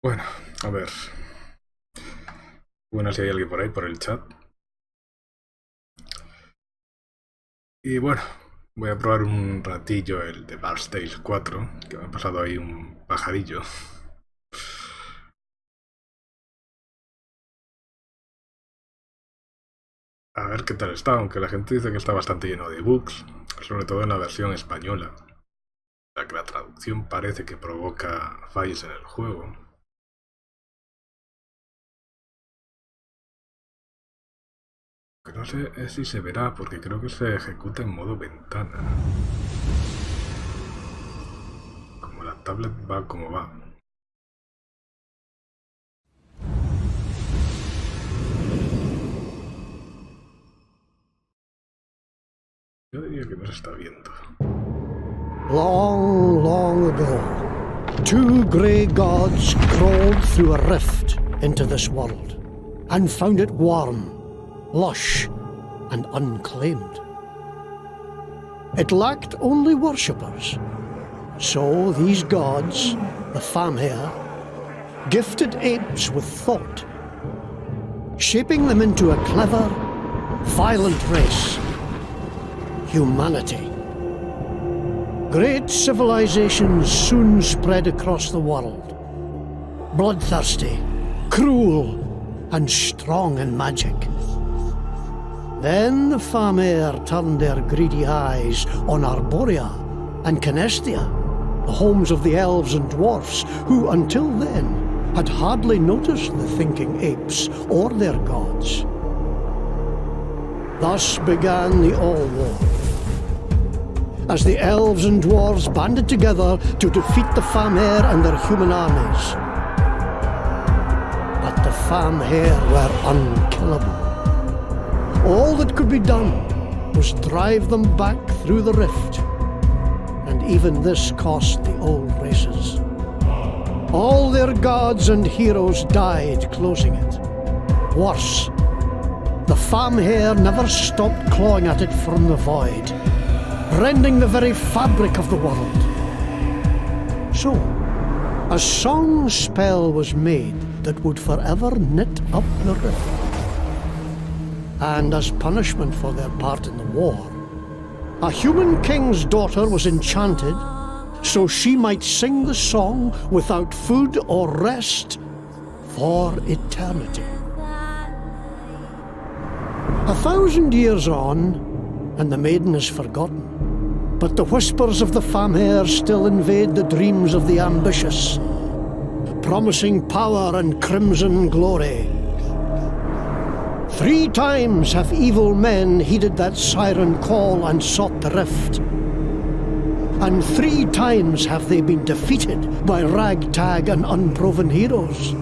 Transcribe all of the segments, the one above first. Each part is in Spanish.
Bueno, a ver. Bueno, si hay alguien por ahí, por el chat. Y bueno, voy a probar un ratillo el de Bard's Tale 4, que me ha pasado ahí un pajarillo. A ver qué tal está, aunque la gente dice que está bastante lleno de bugs, sobre todo en la versión española, ya que la traducción parece que provoca fallos en el juego. Que no sé si se verá, porque creo que se ejecuta en modo ventana. Como la tablet va como va. Yo diría que no se está viendo. Long, long ago, two grey gods crawled through a rift into this world and found it warm, lush, and unclaimed. It lacked only worshippers, so these gods, the Famhair, gifted apes with thought, shaping them into a clever, violent race, humanity. Great civilizations soon spread across the world. Bloodthirsty, cruel, and strong in magic. Then the Famhair turned their greedy eyes on Arborea and Canestia, the homes of the elves and dwarfs, who until then had hardly noticed the thinking apes or their gods. Thus began the All-War, as the elves and dwarves banded together to defeat the Famhair and their human armies. But the Famhair were unkillable. All that could be done was drive them back through the rift, and even this cost the old races. All their gods and heroes died closing it. Worse, the Famhair never stopped clawing at it from the void, rending the very fabric of the world. So, a song spell was made that would forever knit up the rift. And as punishment for their part in the war, a human king's daughter was enchanted so she might sing the song without food or rest for eternity. 1,000 years on, and the maiden is forgotten. But the whispers of the Famhair still invade the dreams of the ambitious, promising power and crimson glory. 3 times have evil men heeded that siren call and sought the rift. And 3 times have they been defeated by ragtag and unproven heroes.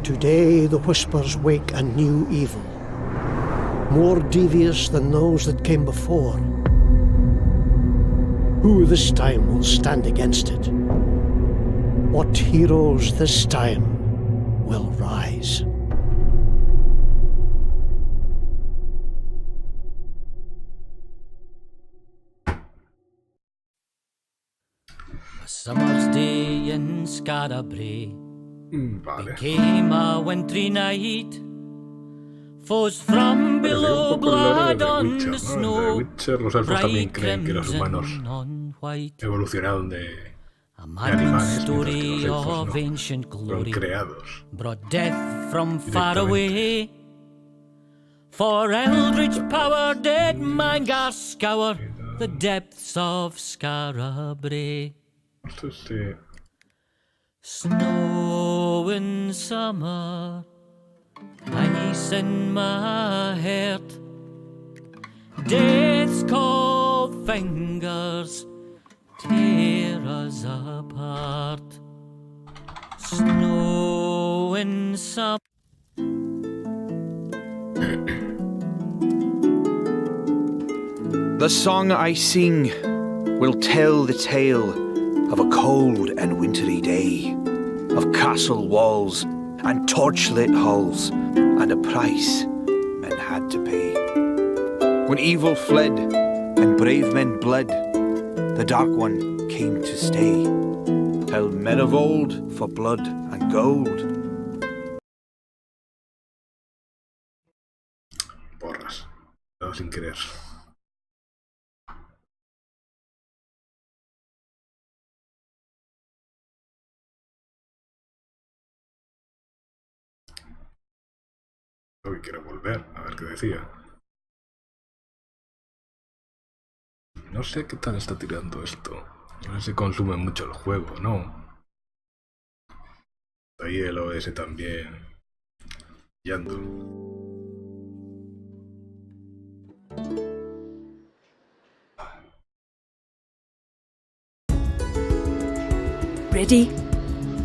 Today the whispers wake a new evil, more devious than those that came before. Who this time will stand against it? What heroes this time will rise? A summer's day in Scarabray Vale. became a wintry night. Foes from Parece below un poco el lore blood de The on Witcher, the ¿no? En The snow, Witcher los elfos también bright creen que los humanos crimson on white. evolucionaron de A animales, madman's mientras que story los elfos of no, ancient fueron glory creados brought death from far directamente. away. For eldritch power did Mangar scour the depths of Scarabray. No sé si... Snow in summer, ice in my heart, death's cold fingers tear us apart. Snow in summer. The song I sing will tell the tale of a cold and wintry day, of castle walls and torchlit halls, and a price men had to pay. When evil fled and brave men bled, the Dark One came to stay. tell men of old for blood and gold. Porras. Todo sin querer. Hoy quiero volver, a ver qué decía. No sé qué tal está tirando esto. No sé si consume mucho el juego, ¿no? Ahí el OS también. Jugando. Ready?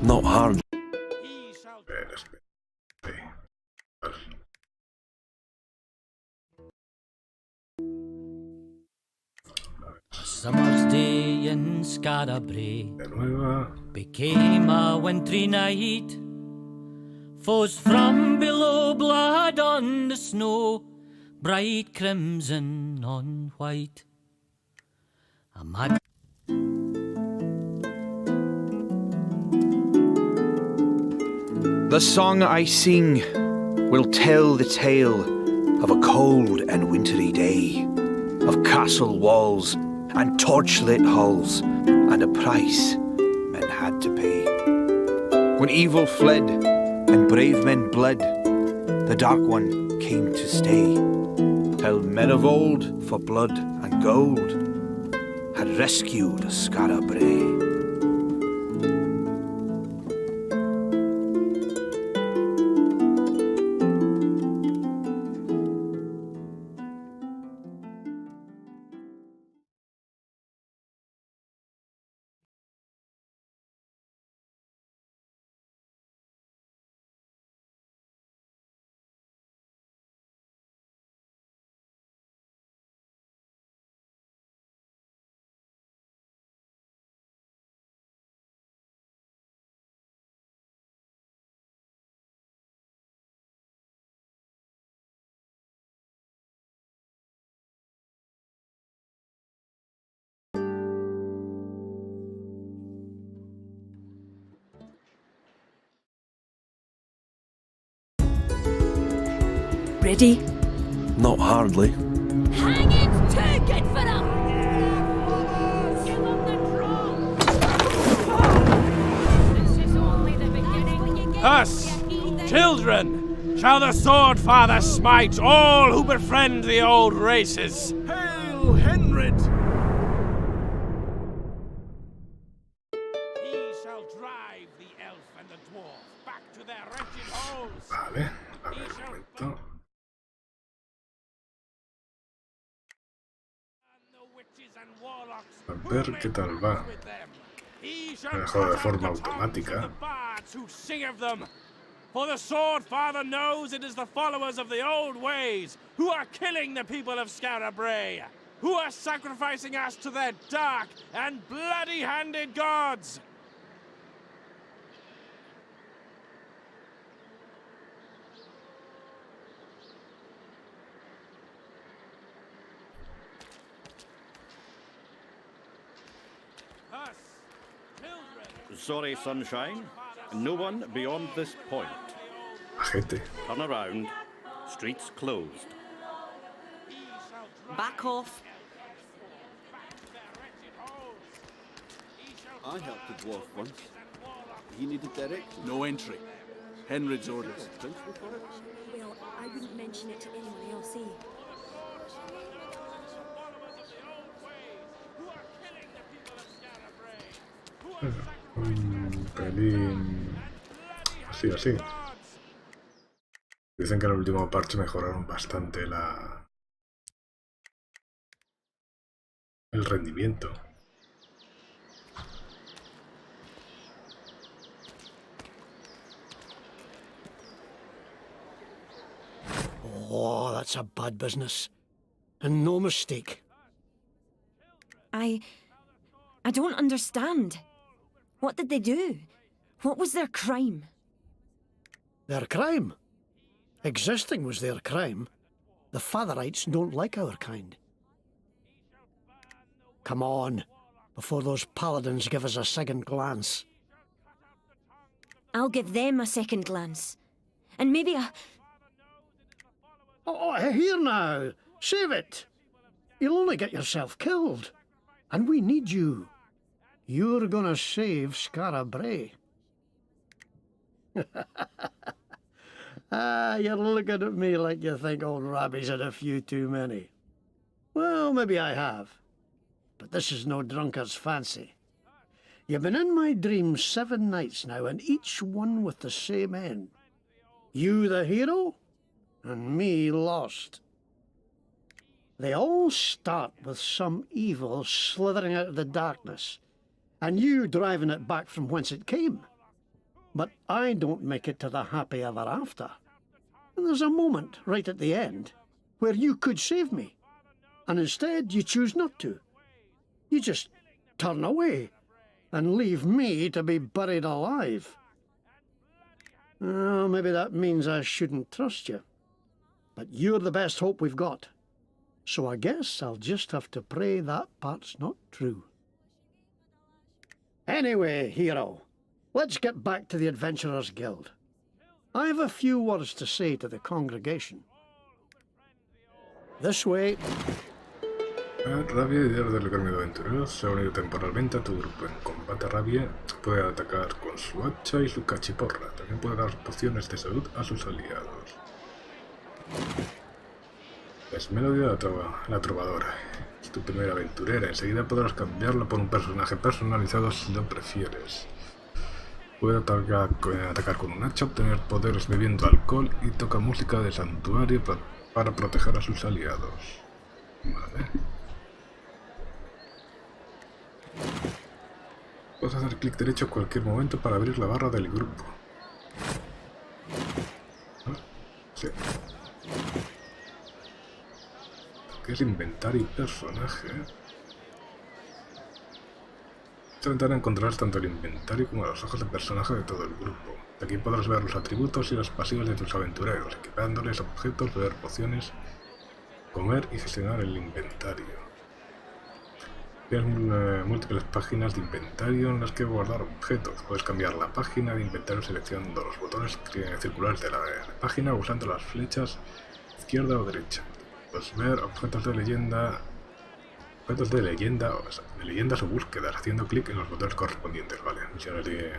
Not hard. Espera, espera. Sí. Vale. A summer's day in Scarabray De nueva. became a wintry night. Foes from below blood on the snow, bright crimson on white. A mad The song I sing will tell the tale of a cold and wintry day, of castle walls and torchlit halls, and a price men had to pay. When evil fled and brave men bled, the Dark One came to stay, till men of old for blood and gold had rescued Scarabray. Ready? Not hardly. Hang it! Take it for them! Give them the drum! This is only the beginning. Thus, children, shall the sword father smite all who befriend the old races. Hail, Henrid! He shall drive the elf and the dwarf back to their wretched holes. Vale. A ver, un momento. A ver qué tal va. Lo dejo de forma automática. For the sword father knows it is the followers of the old ways who are killing the people of Scarabray, who are sacrificing us to their dark and bloody-handed gods. Sorry, sunshine. No one beyond this point. Ajete. Turn around. Streets closed. Back off. I helped a dwarf once. He needed direction. No entry. Henrid's orders. Principal for it? Well, I wouldn't mention it to anyone else, eh? Un pelín... Así, así. Dicen que en el último parche mejoraron bastante el rendimiento. Oh, that's a bad business. And no mistake. I don't understand. What did they do? What was their crime? Their crime? Existing was their crime. The Fatherites don't like our kind. Come on, before those paladins give us a second glance. I'll give them a second glance. And maybe a... Oh, here now. Save it. You'll only get yourself killed. And we need you. You're gonna save Skara Brae. You're looking at me like you think old Robbie's had a few too many. Well, maybe I have. But this is no drunkard's fancy. You've been in my dreams 7 nights now, and each one with the same end. You the hero, and me lost. They all start with some evil slithering out of the darkness, and you driving it back from whence it came. But I don't make it to the happy ever after. And there's a moment right at the end where you could save me, and instead you choose not to. You just turn away and leave me to be buried alive. Well, maybe that means I shouldn't trust you. But you're the best hope we've got. So I guess I'll just have to pray that part's not true. Anyway, hero, let's get back to the Adventurers Guild. I have a few words to say to the congregation. This way. Rabia, líder del gremio de aventureros, se ha unido temporalmente a tu grupo. En combate, Rabia puede atacar con su hacha y su cachiporra. También puede dar pociones de salud a sus aliados. Es Melody la trovadora. Es tu primera aventurera. Enseguida podrás cambiarla por un personaje personalizado si lo prefieres. Puede atacar con un hacha, obtener poderes bebiendo alcohol y toca música de santuario para proteger a sus aliados. Vale. Puedes hacer clic derecho en cualquier momento para abrir la barra del grupo. ¿Ah? Sí. ¿Qué es inventario y personaje? En esta ventana encontrarás tanto el inventario como los ojos de personaje de todo el grupo. Aquí podrás ver los atributos y los pasivos de tus aventureros, equipándoles objetos, beber pociones, comer y gestionar el inventario. Tienes múltiples páginas de inventario en las que guardar objetos. Puedes cambiar la página de inventario seleccionando los botones circulares de la página usando las flechas izquierda o derecha. Puedes ver objetos de leyenda o leyendas o búsquedas haciendo clic en los botones correspondientes. Vale, misiones de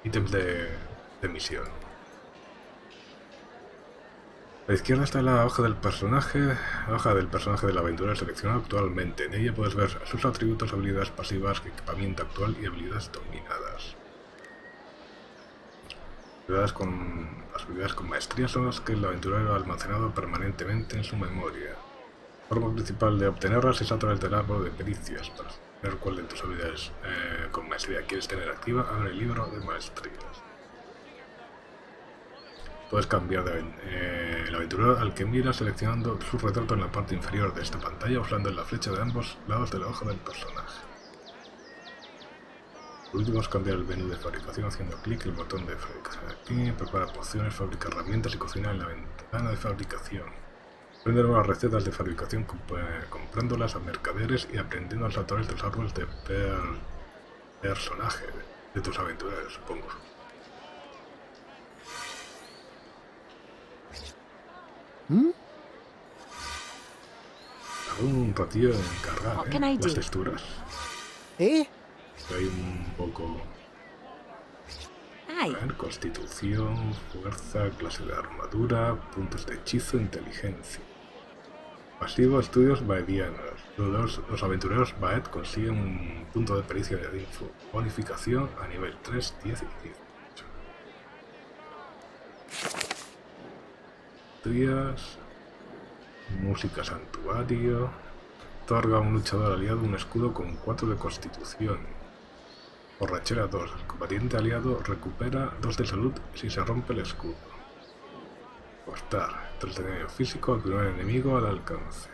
ítems de misión. A la izquierda está la hoja del personaje del aventurero seleccionado actualmente. En ella puedes ver sus atributos, habilidades pasivas, equipamiento actual y habilidades dominadas. Las habilidades con maestría son las que el aventurero ha almacenado permanentemente en su memoria. La forma principal de obtenerlas es a través del árbol de pericias. Para saber cuál de tus habilidades con maestría quieres tener activa, abre el libro de maestrías. Puedes cambiar el aventurero al que mira seleccionando su retrato en la parte inferior de esta pantalla usando la flecha de ambos lados de la hoja del personaje. Por último, es cambiar el menú de fabricación haciendo clic en el botón de fabricación. Aquí prepara pociones, fabrica herramientas y cocina en la ventana de fabricación. Aprende nuevas recetas de fabricación comprándolas a mercaderes y aprendiendo a través de los árboles de personaje de tus aventureros, supongo. Hago un ratillo en cargar las texturas. Hay un poco... A ver, constitución, fuerza, clase de armadura, puntos de hechizo, inteligencia. Pasivo, estudios baedianos. Los aventureros Baed consiguen un punto de pericia de bonificación a nivel 3, 10 y 18. Días, música santuario. Otorga a un luchador aliado un escudo con 4 de constitución. Borrachera 2. El combatiente aliado recupera 2 de salud si se rompe el escudo. Costar. 3 de daño físico al primer enemigo al alcance.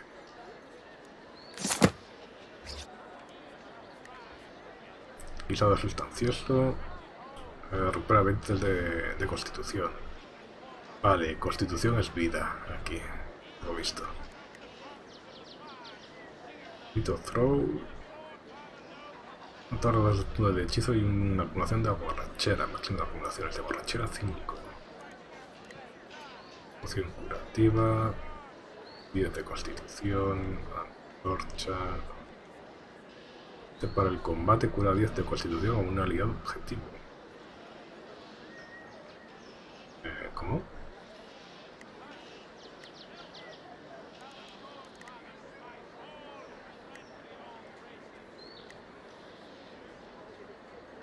Pisado sustancioso. Recupera 20 de constitución. Vale, constitución es vida. Aquí, lo he visto. Throw. torres de hechizo y una acumulación de borrachera. Máximo de acumulaciones de borrachera 5. Poción curativa. 10 de constitución. Antorcha. Para el combate cura 10 de constitución a un aliado objetivo. ¿Cómo?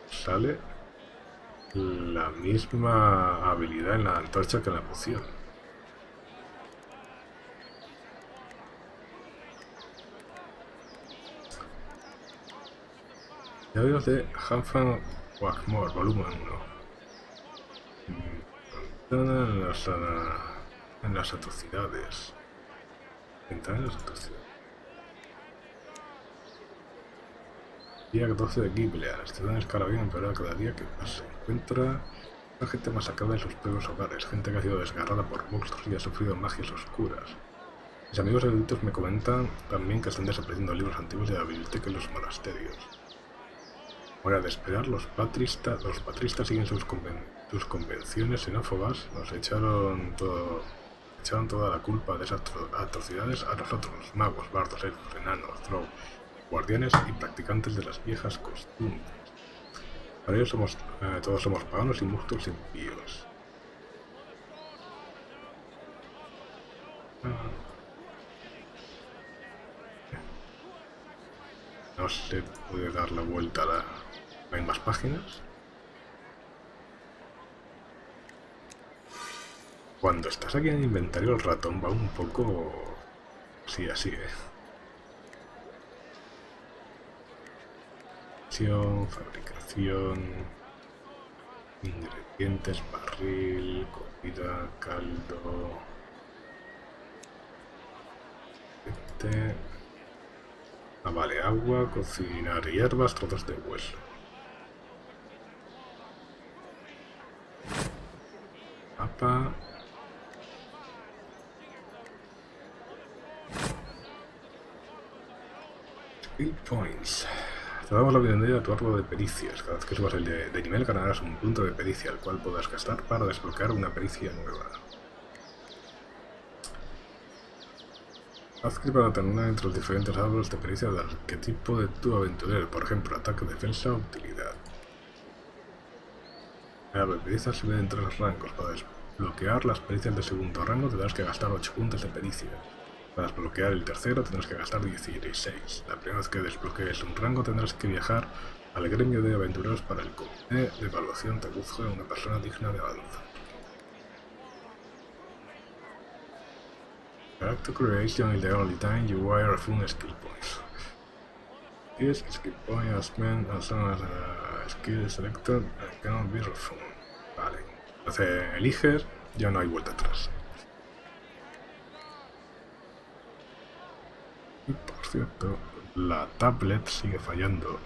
Sale la misma habilidad en la antorcha que en la poción. Diarios de Hanfan Wagmore, volumen 1. En las atrocidades. Entrar en las atrocidades. Día 12 de Giblear. Este dan escalabrín empeora cada día que pasa. Encuentra a gente masacrada en sus propios hogares. Gente que ha sido desgarrada por monstruos y ha sufrido magias oscuras. Mis amigos eruditos me comentan también que están desapareciendo libros antiguos de la biblioteca y los monasterios. Hora de esperar, los patristas siguen sus convenciones xenófobas. Nos echaron toda la culpa de esas atrocidades a nosotros, los magos, bardos, elfos, enanos, drow, guardianes y practicantes de las viejas costumbres. Para ellos todos somos paganos y monstruos impíos. No se puede dar la vuelta a la... ¿Hay más páginas? Cuando estás aquí en el inventario el ratón va un poco... Sí, así, fabricación, ingredientes, barril, comida, caldo, vale, agua, cocinar hierbas, trozos de hueso, mapa, skill points. Te damos la bienvenida a tu árbol de pericias. Cada vez que subas el de nivel ganarás un punto de pericia, el cual podrás gastar para desbloquear una pericia nueva. Haz clic para alternar entre los diferentes árboles de pericia del arquetipo de tu aventurero, por ejemplo, ataque, defensa o utilidad. El árbol de pericias se ve en 3 rangos. Para desbloquear las pericias de segundo rango tendrás que gastar 8 puntos de pericia. Para desbloquear el tercero tendrás que gastar 16. La primera vez que desbloquees un rango tendrás que viajar al gremio de aventureros para el comité de evaluación te juzgue a una persona digna de avanzar. Character creation is the only time you wire a full skill points. This skill point has been as long as a skill selected and cannot be refunded. Vale, entonces eliges, ya no hay vuelta atrás. Y por cierto, la tablet sigue fallando.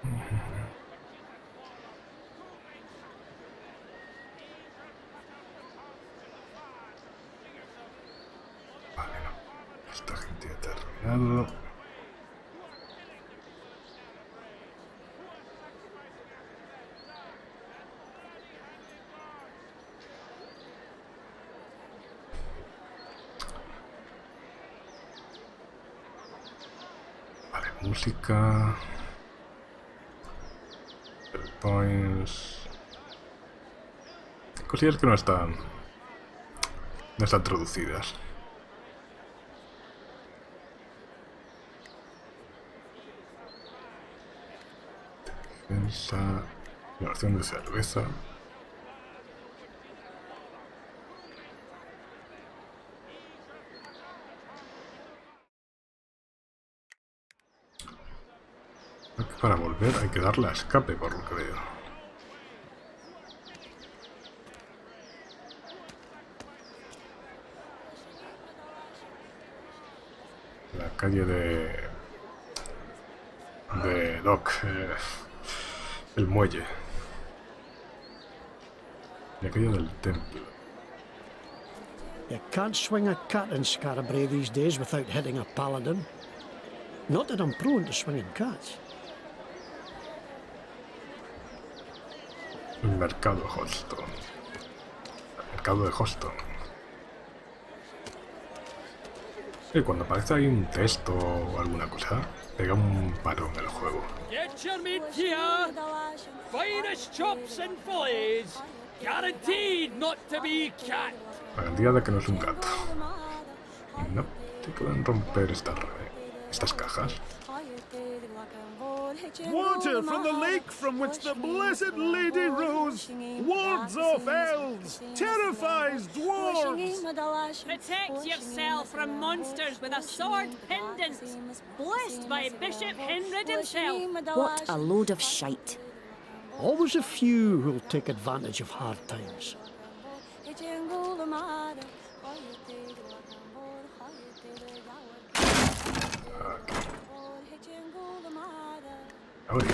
Un momento. Esta gente ya ha terminado. Vale, música. Points. Cosillas que no están traducidas. Defensa, elaboración de cerveza. Para volver hay que darle a escape, por lo que veo. La calle de Dock, el muelle. Y aquello del templo. You can't swing a cat in Scarabray these days without hitting a paladin. Not that I'm prone to swinging cats. El mercado de Holston. El mercado de Holston. Y cuando aparece ahí un texto o alguna cosa, pega un parón el juego. Get your meat here. Finest chops and fillets. Guaranteed not to be cat. Garantía de que no es un gato. No, se pueden romper estas cajas. Water from the lake from which the blessed lady rose, wards off elves, terrifies dwarves. Protect yourself from monsters with a sword pendant, blessed by Bishop Henry himself. What a load of shite. Always a few who'll take advantage of hard times. Ahora.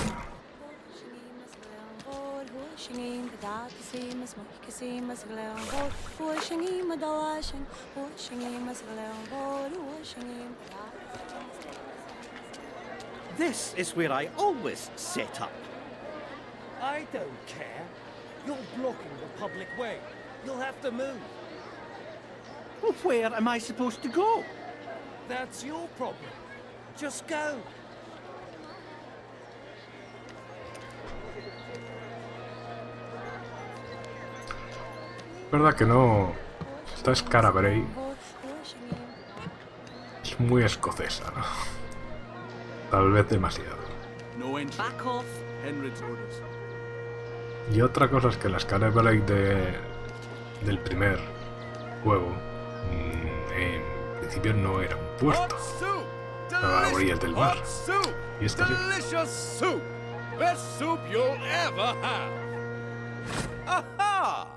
This is where I always set up. I don't care. You're blocking the public way. You'll have to move. Well, where am I supposed to go? That's your problem. Just go. Es verdad que no... Esta Scarabray es muy escocesa, ¿no? Tal vez demasiado. No entry. Back off. Henry's orders. Y otra cosa es que la Scarabray del primer juego en principio no era un puerto, estaba a orillas del mar. Y esta sí. Delicious soup! Best soup you'll ever have! Aha!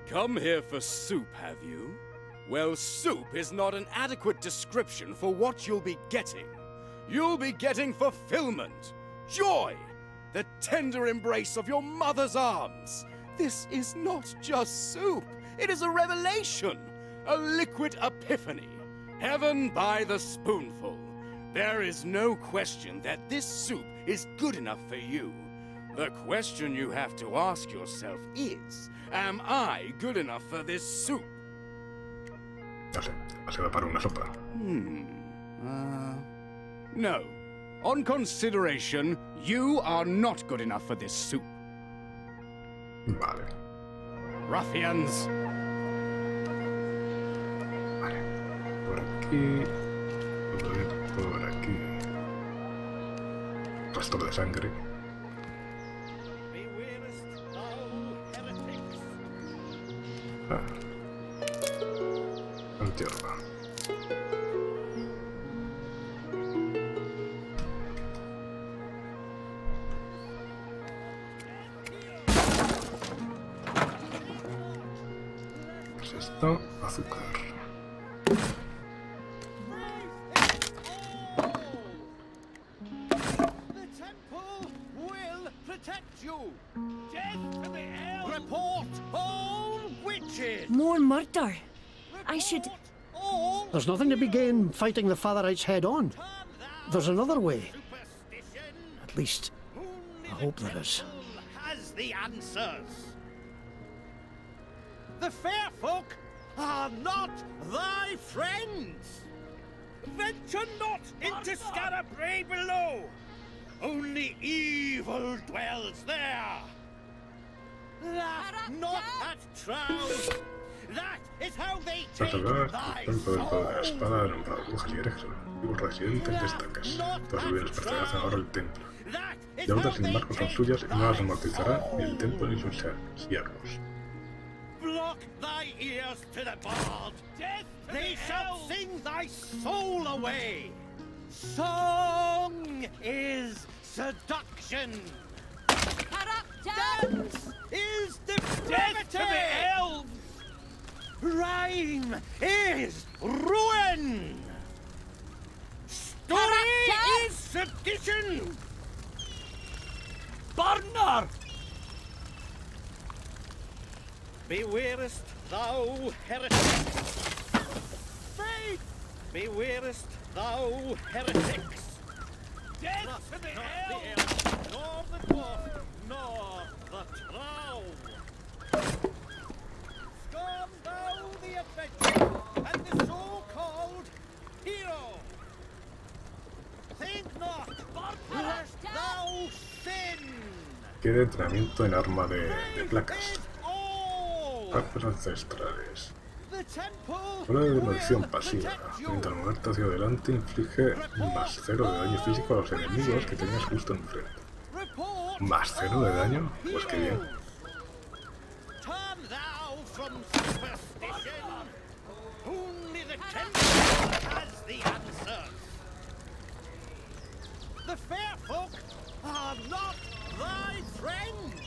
Come here for soup, have you? Well, soup is not an adequate description for what you'll be getting. You'll be getting fulfillment, joy, the tender embrace of your mother's arms. This is not just soup, it is a revelation, a liquid epiphany, heaven by the spoonful. There is no question that this soup is good enough for you. The question you have to ask yourself is, am I good enough for this soup? No sé, demasiado para una sopa. No. On consideration, you are not good enough for this soup. Vale. Ruffians! Vale. Por aquí... Por aquí... Rastro de sangre. Ah. Antierva. Pues esto, azúcar. The temple will protect you! Death to the elves! Report all witches! More murder. I should... All There's nothing to be gained fighting the Fatherites head on. There's another way. At least, I hope there is. has the answers. The fair folk are not thy friends. Venture not into Scarabray below. Only evil dwells there. Laugh not at trouts. That is how they take Reservar thy el poder de la soul. espada, nombrado brujas y herejes, antiguos residentes de estacas. Todas bienes pertenecen ahora al templo. That is Deudas, how sin they embargo, son take suyas y no las thy amortizará soul. ni el templo ni sus siervos. Block thy ears to the bard. They shall sing thy soul away. Song is seduction. Dance is depravity. To the elves. Rhyme is ruin. Story is sedition! Burner! Bewarest thou heretic! Faith! Bewarest thou heretics! Death to the Not the elves! elf, nor the dwarf, nor the troll! Scorn thou the adventure and the so-called hero! Think not, lest thou sin! Quiere entrenamiento en arma de placas. Armas ancestrales. Prueba de demolición pasiva. Mientras moverte hacia adelante inflige más 0 de daño físico a los enemigos que tengas justo enfrente. ¿Más 0 de daño? Pues qué bien. Turn thou from superstition. Only the temple has the answers. The fair folk are not thy friends.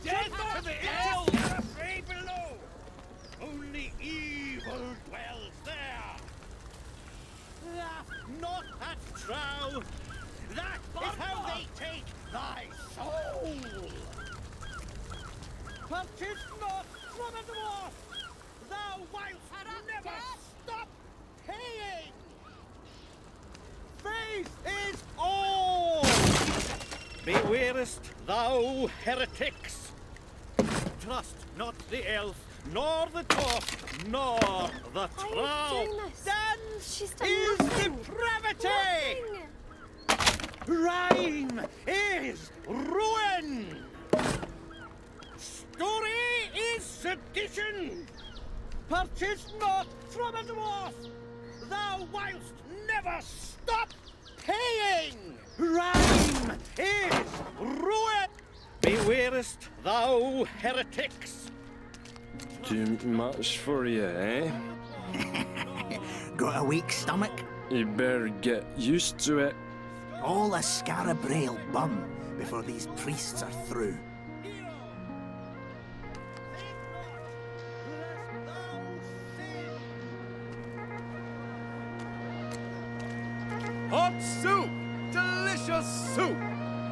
Death to the elves! Free below. Only evil dwells there. Laugh not at Trow. That is how they take thy soul. Purchase not from a dwarf. Thou wilt never stop paying. Faith is all. Bewarest thou heretics. Trust not the elf, nor the dwarf, nor the troll. Dance is depravity. Rhyme is ruin. Story is sedition. Purchase not from a dwarf. Thou wilt never stop paying. Rhyme is ruin. Bewarest thou heretics. Too much for you, eh? Got a weak stomach? You better get used to it. All the Scarabray'll burn before these priests are through. Hot soup! Delicious soup!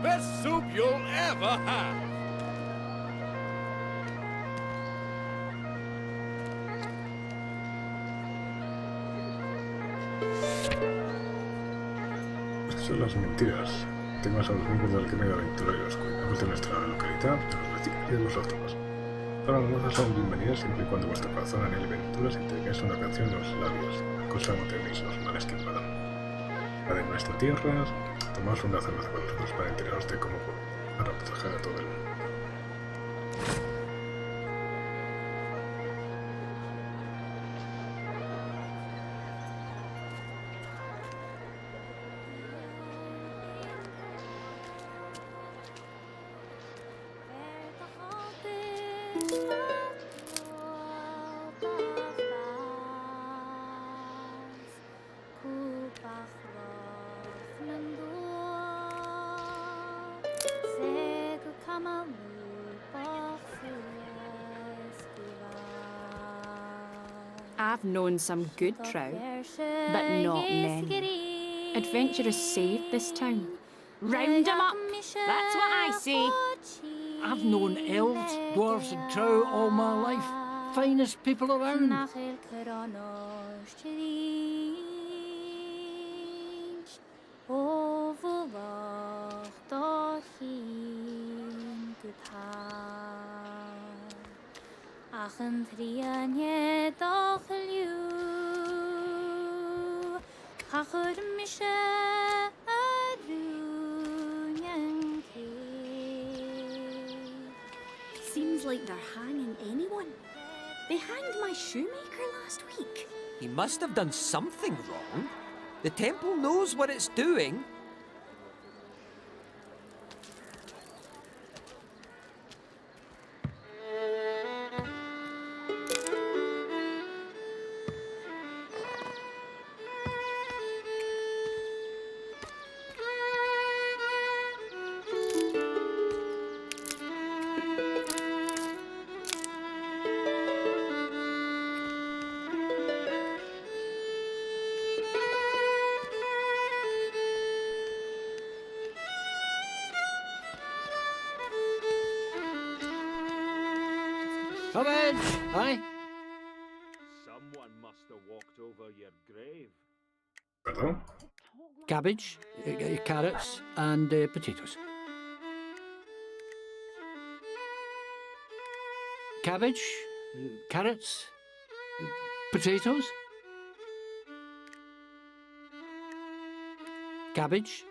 Best soup you'll ever have! Estas son las mentiras. Temas a los miembros del gremio de aventureros. Cuidamos de nuestra localidad, de los vecinos y de vosotros. Todas las muestras son bienvenidas siempre y cuando vuestro corazón anhele aventuras y tengáis una canción en los labios. Cosa no tenéis los males que pagan. La de nuestra tierra, tomaos una cerveza con nosotros para enteraros de cómo para proteger a todo el mundo. I've known some good trout, but not many. Adventurers saved this town. Round 'em up! That's what I say. I've known elves, dwarves and trow all my life. Finest people around. Ach trianie dochliu Chachur mishe arunyanke Seems like they're hanging anyone. They hanged my shoemaker last week. He must have done something wrong. The temple knows what it's doing. Cabbage, aye. Someone must have walked over your grave. ¿Perdón? Cabbage, carrots, and potatoes. Cabbage, carrots, potatoes. Cabbage,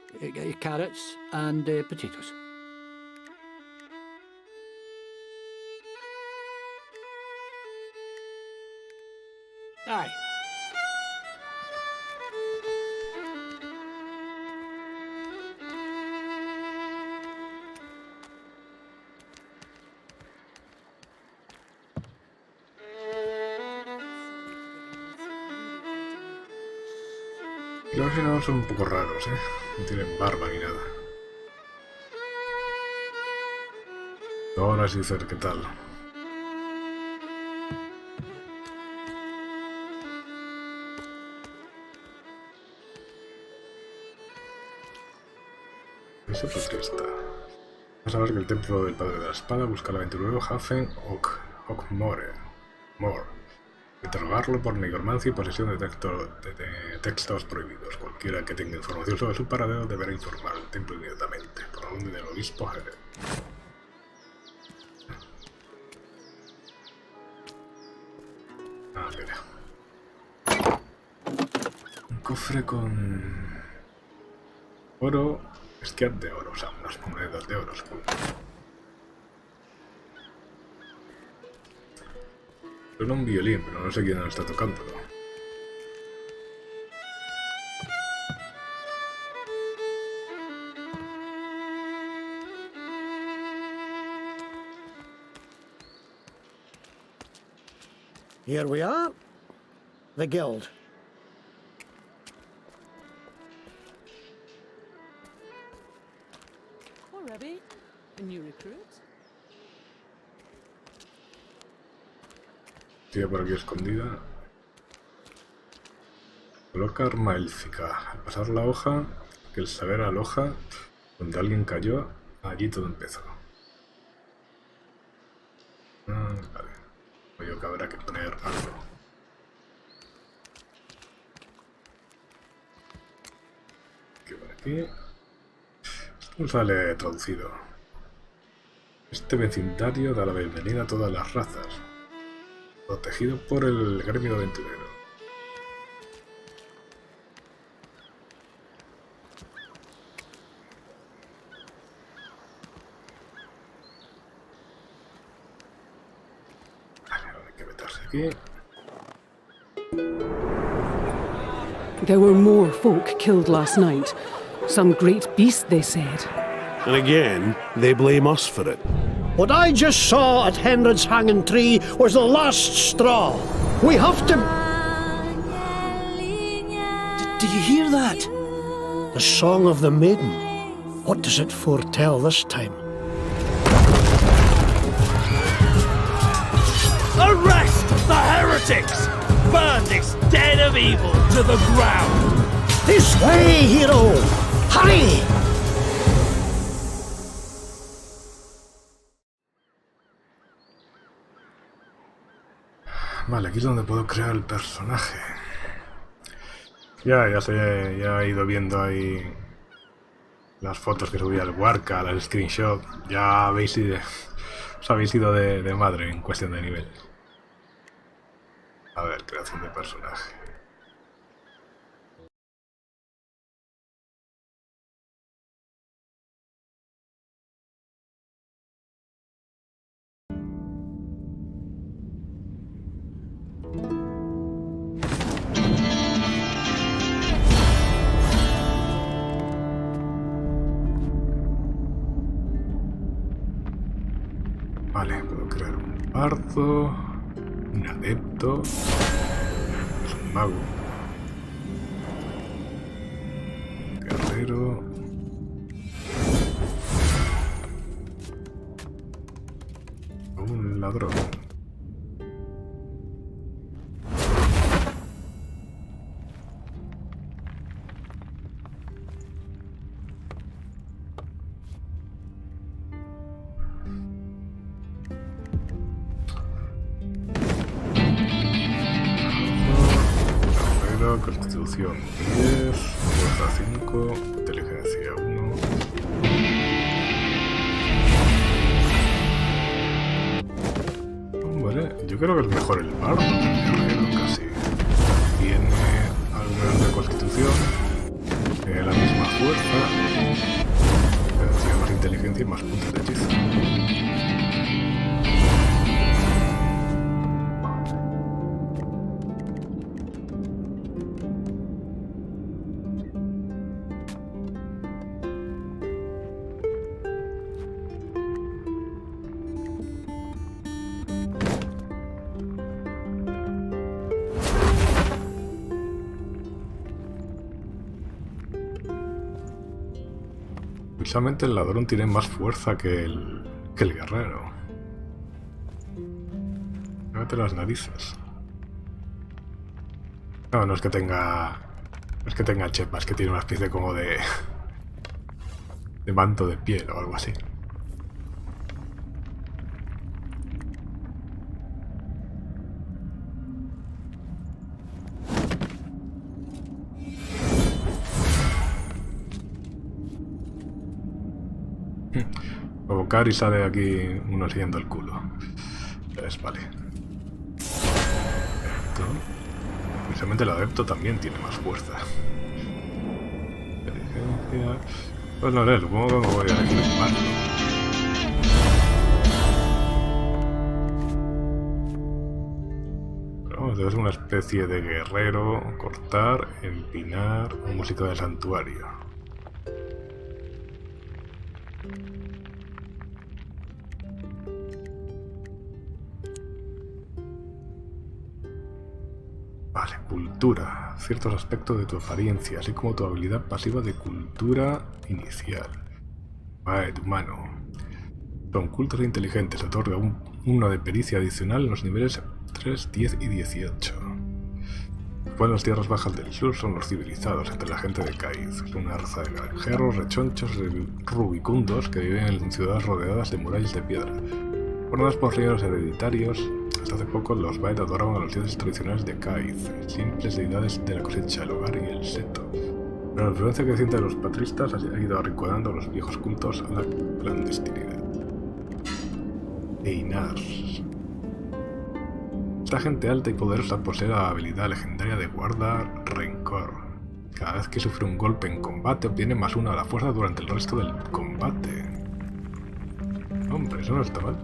carrots, and potatoes. Aye. Los aficionados son un poco raros, ¿eh? No tienen barba ni nada. Ahora sí, ¿qué tal? Eso es triste. Vamos a ver que el templo del padre de la espada busca al aventurero Hafen Okmore. Interrogarlo por nigromancia y posesión de textos prohibidos. Cualquiera que tenga información sobre su paradero deberá informar al templo inmediatamente. Por orden del obispo Jerez. Ah, mira. Un cofre con oro, esquiat de oro, o sea, unas monedas de oro, supongo. Suena un violín, pero no sé quién lo está tocando. Here we are. The guild. Oh, Rebbe, a new recruit? Tía por aquí escondida. Coloca arma élfica. Al pasar la hoja, que el saber aloja, donde alguien cayó, allí todo empezó. Vale. Creo que habrá que poner algo. Aquí por aquí. Esto no sale traducido. Este vecindario da la bienvenida a todas las razas. Protegido por el gremio aventurero. Vale, ahora hay que meterse aquí. There were more folk killed last night. Some great beast, they said. And again, they blame us for it. What I just saw at Henred's hanging tree was the last straw. We have to... Do you hear that? The song of the maiden. What does it foretell this time? Arrest the heretics! Burn this den of evil to the ground! This way, hero! Hurry! Vale, aquí es donde puedo crear el personaje. Ya he ido viendo ahí las fotos que subía el Warca, las screenshots. Ya habéis ido, os habéis ido de madre en cuestión de nivel. A ver, creación de personaje. Vale, puedo crear un bardo, un adepto, un mago, un guerrero, un ladrón. constitución 10, fuerza 5, inteligencia 1. Vale, yo creo que es mejor el bardo que el guerrero casi. Tiene algo menos de constitución, tiene la misma fuerza, pero tiene más inteligencia y más puntos de hechizo. Precisamente el ladrón tiene más fuerza que el guerrero. Cállate las narices. No, no es que tenga... es que tenga chepa, es que tiene una especie como de manto de piel o algo así. Provocar y sale aquí uno siguiendo el culo. Pues vale. Adepto. Precisamente el adepto también tiene más fuerza. Inteligencia. Pues no sé, supongo que me voy a elegir el bardo. Pero vamos, es una especie de guerrero, cortar, empinar o música de santuario. Vale, cultura. Ciertos aspectos de tu apariencia, así como tu habilidad pasiva de cultura inicial. Vale, humano. Son cultos e inteligentes. Otorga uno de pericia adicional en los niveles 3, 10 y 18. Después en las tierras bajas del sur son los civilizados entre la gente de Cáiz. Son una raza de granjeros, rechonchos y rubicundos que viven en ciudades rodeadas de murallas de piedra. Formadas por reyes hereditarios, hasta hace poco los Baed adoraban a los dioses tradicionales de Cáiz, simples deidades de la cosecha, el hogar y el seto. Pero la influencia creciente de los patristas ha ido arrinconando los viejos cultos a la clandestinidad. Einars. Esta gente alta y poderosa posee la habilidad legendaria de guardar rencor. Cada vez que sufre un golpe en combate obtiene +1 a la fuerza durante el resto del combate. Hombre, eso no está mal.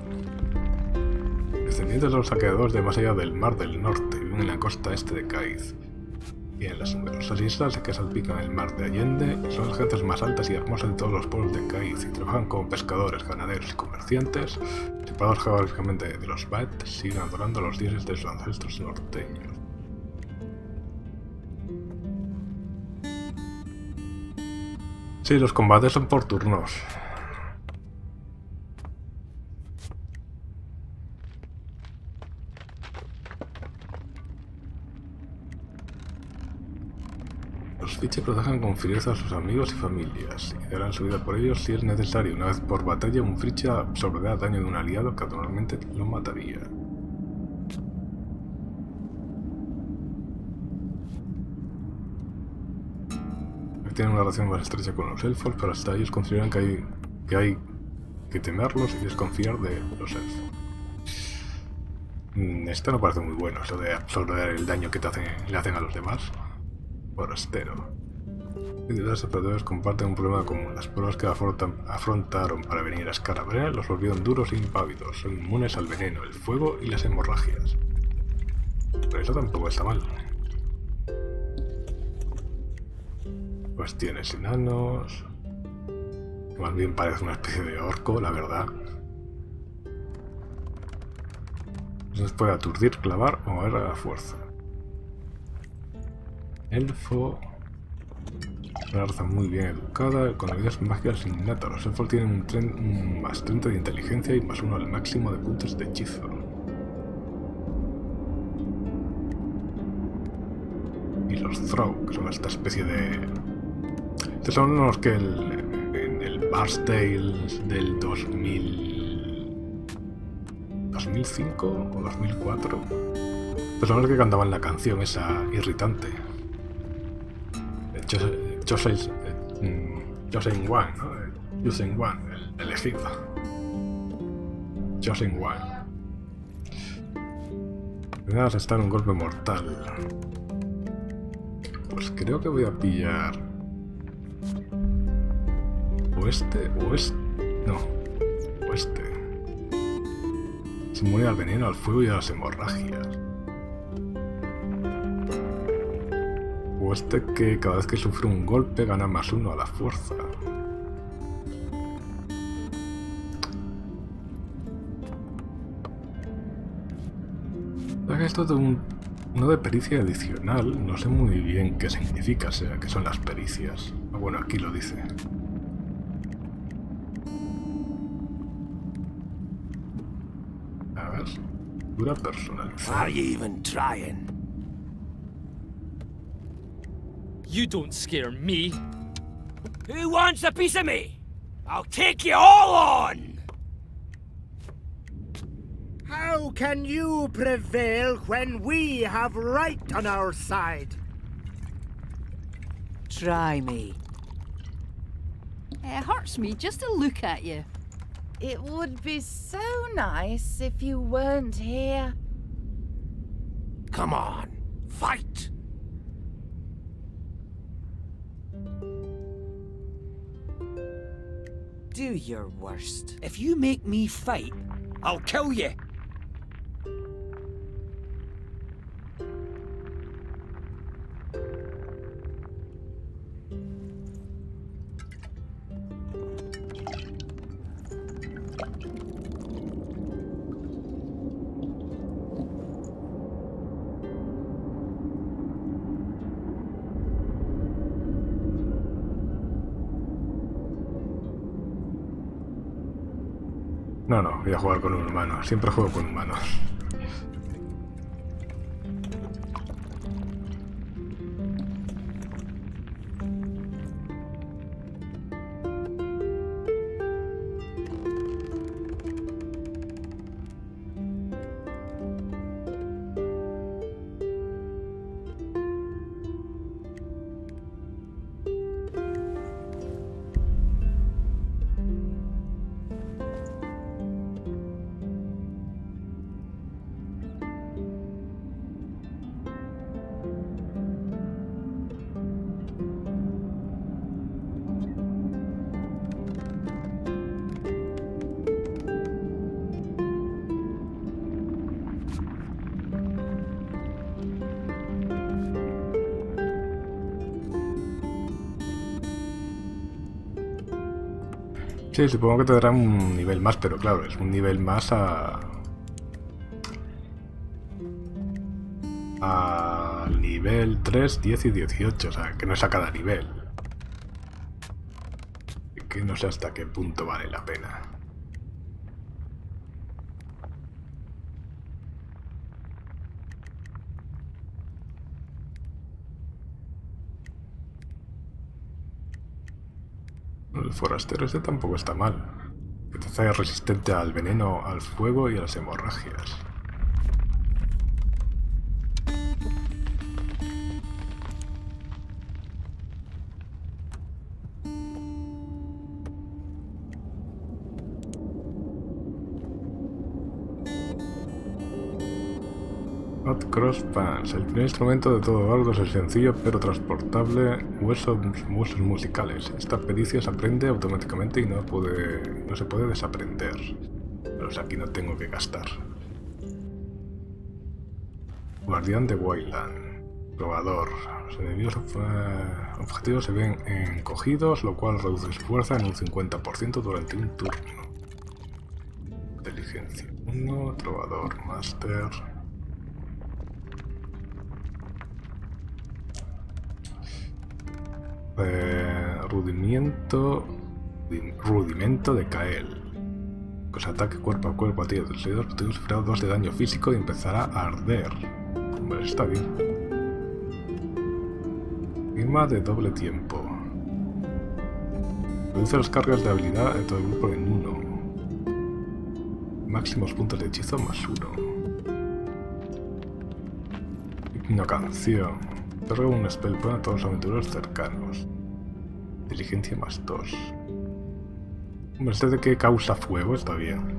Descendientes de los saqueadores de más allá del Mar del Norte viven en la costa este de Cáiz y en las numerosas islas que salpican el mar de Allende. Son las gentes más altas y hermosas de todos los pueblos de Cáiz y trabajan como pescadores, ganaderos y comerciantes. Separados geográficamente de los Baed, siguen adorando a los dioses de sus ancestros norteños. Sí, los combates son por turnos. Los fiches protegen con fiereza a sus amigos y familias, y darán su vida por ellos si es necesario. Una vez por batalla, un fiche absorberá daño de un aliado que normalmente lo mataría. Tienen una relación más estrecha con los elfos, pero hasta ellos consideran que hay que temerlos y desconfiar de los elfos. Esto no parece muy bueno, eso de absorber el daño que le hacen a los demás. Forastero. Los diversos perdedores comparten un problema común. Las pruebas que afrontaron para venir a Scarabrel los volvieron duros e impávidos. Son inmunes al veneno, el fuego y las hemorragias. Pero eso tampoco está mal. Pues tienes enanos. Más bien parece una especie de orco, la verdad. Entonces puede aturdir, clavar o mover a la fuerza. Elfo. Una raza muy bien educada, con habilidades mágicas innatas. Los elfos tienen un +30 de inteligencia y +1 al máximo de puntos de hechizo. Y los Throw, que son esta especie de... Estos son los que en el Bard's Tales del 2005 o 2004. Estos son los que cantaban la canción esa irritante. Chosen One, ¿no? Chosen One, el elegido. Chosen One. Voy a restar un golpe mortal. Pues creo que voy a pillar... O este... No. O este. Se muere al veneno, al fuego y a las hemorragias. O este que cada vez que sufre un golpe gana +1 a la fuerza. Ya que esto de uno de pericia adicional, no sé muy bien qué significa, o sea, qué son las pericias. Ah, bueno, aquí lo dice. A ver, dura personalizada. Are you even trying? You don't scare me. Who wants a piece of me? I'll take you all on! How can you prevail when we have right on our side? Try me. It hurts me just to look at you. It would be so nice if you weren't here. Come on, fight! Do your worst. If you make me fight, I'll kill you. No, voy a jugar con un humano. Siempre juego con humanos. Sí, supongo que te dará un nivel más, pero claro, es un nivel más al nivel 3, 10 y 18, o sea, que no es a cada nivel. Que no sé hasta qué punto vale la pena. El forastero este tampoco está mal. Que te hace resistente al veneno, al fuego y a las hemorragias. Hot Cross Pants. El primer instrumento de todo bardo es el sencillo pero transportable huesos musicales. Esta pericia se aprende automáticamente y no se puede desaprender. Pero aquí no tengo que gastar. Guardián de Wayland. Probador. Los enemigos objetivos se ven encogidos, lo cual reduce su fuerza en un 50% durante un turno. Inteligencia 1, Trovador, Master. Rudimento de Kael. Pues ataque cuerpo a cuerpo a ti. El seguidor objetivo sufrirá 2 de daño físico y empezará a arder. Hombre, está bien. Firma de doble tiempo. Reduce las cargas de habilidad de todo el grupo en 1. Máximos puntos de hechizo +1. Una canción. Otorga un spell point a todos los aventureros cercanos. Inteligencia +2. Hombre, este de que causa fuego está bien.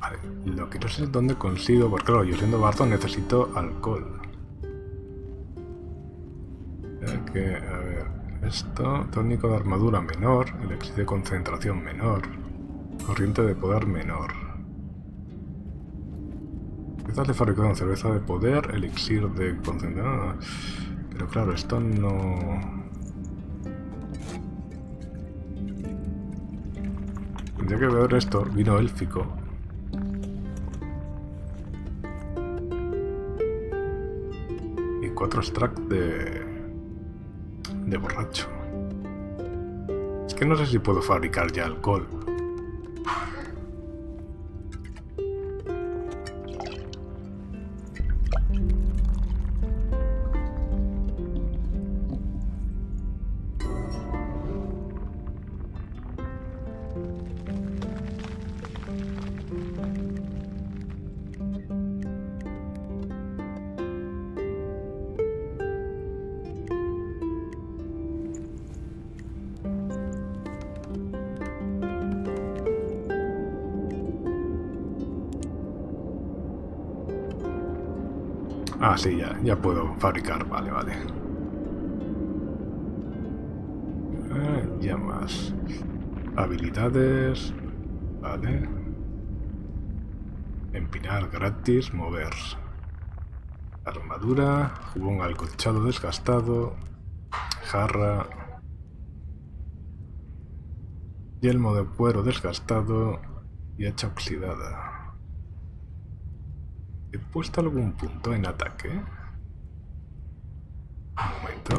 Vale, lo que no sé es dónde consigo, porque claro, yo siendo bardo necesito alcohol. A ver, esto, tónico de armadura menor, elixir de concentración menor, corriente de poder menor. Quizás de fabricación, cerveza de poder, elixir de concentración. Pero claro, esto no... Tendría que ver esto, vino élfico. Y 4 extract de borracho. Es que no sé si puedo fabricar ya alcohol. Ah, sí, ya puedo fabricar, vale. Ya más. Habilidades. Vale. Empinar gratis, mover. Armadura, jubón alcolchado desgastado, jarra, yelmo de cuero desgastado y hacha oxidada. ¿He puesto algún punto en ataque? Un momento.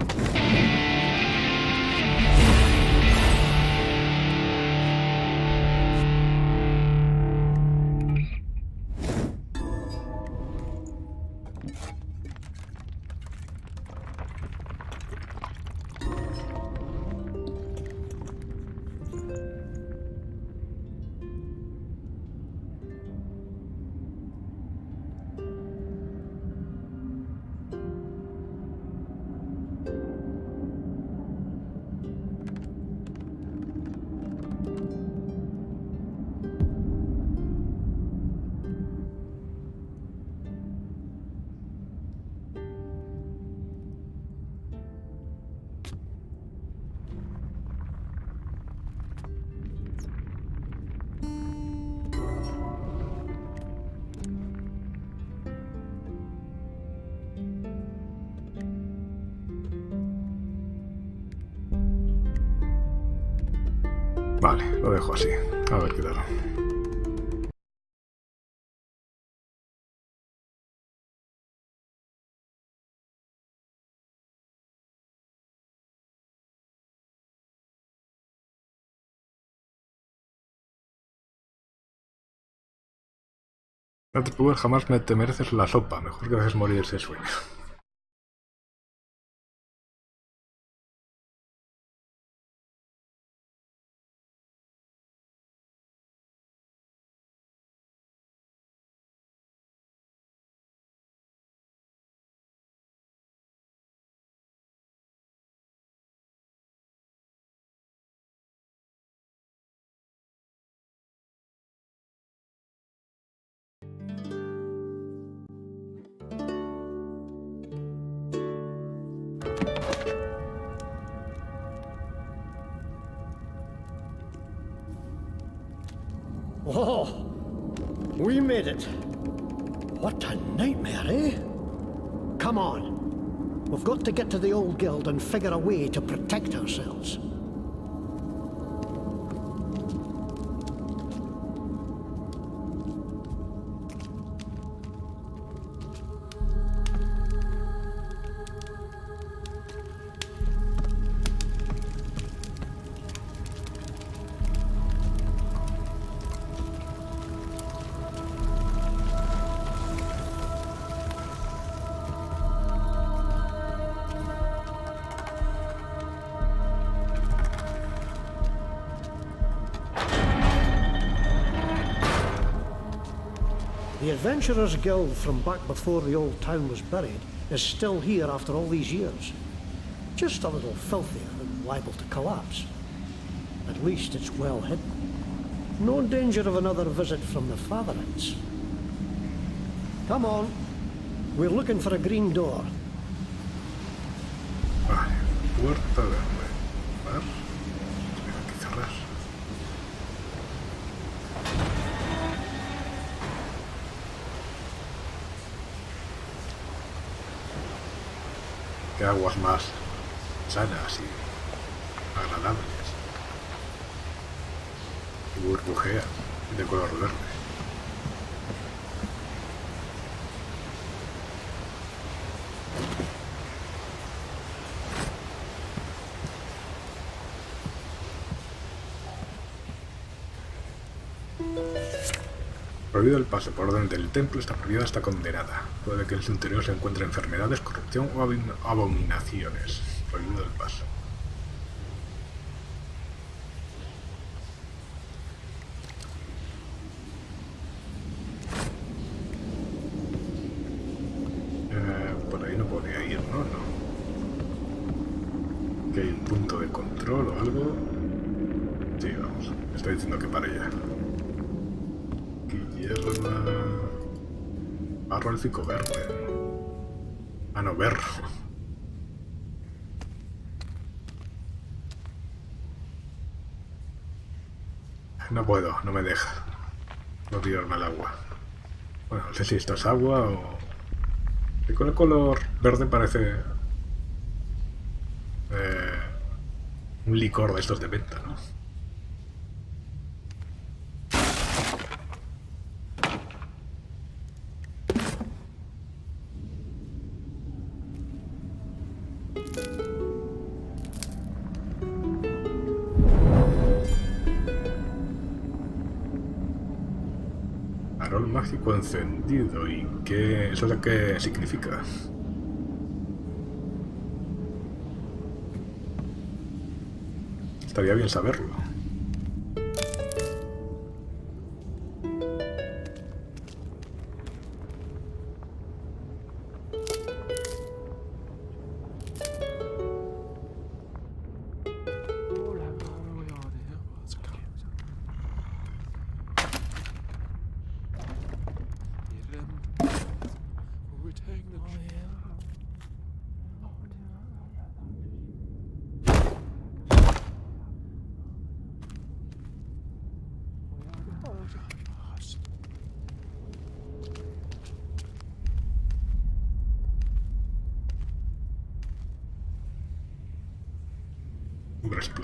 Vale, lo dejo así. A ver qué tal. No te preocupes, jamás te mereces la sopa. Mejor que dejes morir ese sueño. Oh, we made it. What a nightmare, eh? Come on. We've got to get to the old guild and figure a way to protect ourselves. The Adventurers Guild from back before the old town was buried is still here after all these years. Just a little filthier and liable to collapse. At least it's well hidden. No danger of another visit from the Fatherites. Come on. We're looking for a green door. Vale, puerta verde. A ver. Tengo que cerrar. Que aguas más sanas y agradables. Y burbujean de color verde. Prohibido el paso por orden del templo, esta prohibida está condenada. Puede que en su interior se encuentren enfermedades, corrupción o abominaciones. Prohibido el paso. Por ahí no podía ir, ¿no? No. Que hay un punto de control o algo. Sí, vamos. Me está diciendo que para allá. Hierba... Barro élfico verde. Ah, no, berro. No puedo, no me deja. No tirarme al agua. Bueno, no sé si esto es agua o... Con el color verde parece... un licor de estos de venta, ¿no? Farol mágico encendido. ¿Y qué? ¿Eso es lo que significa? Estaría bien saberlo.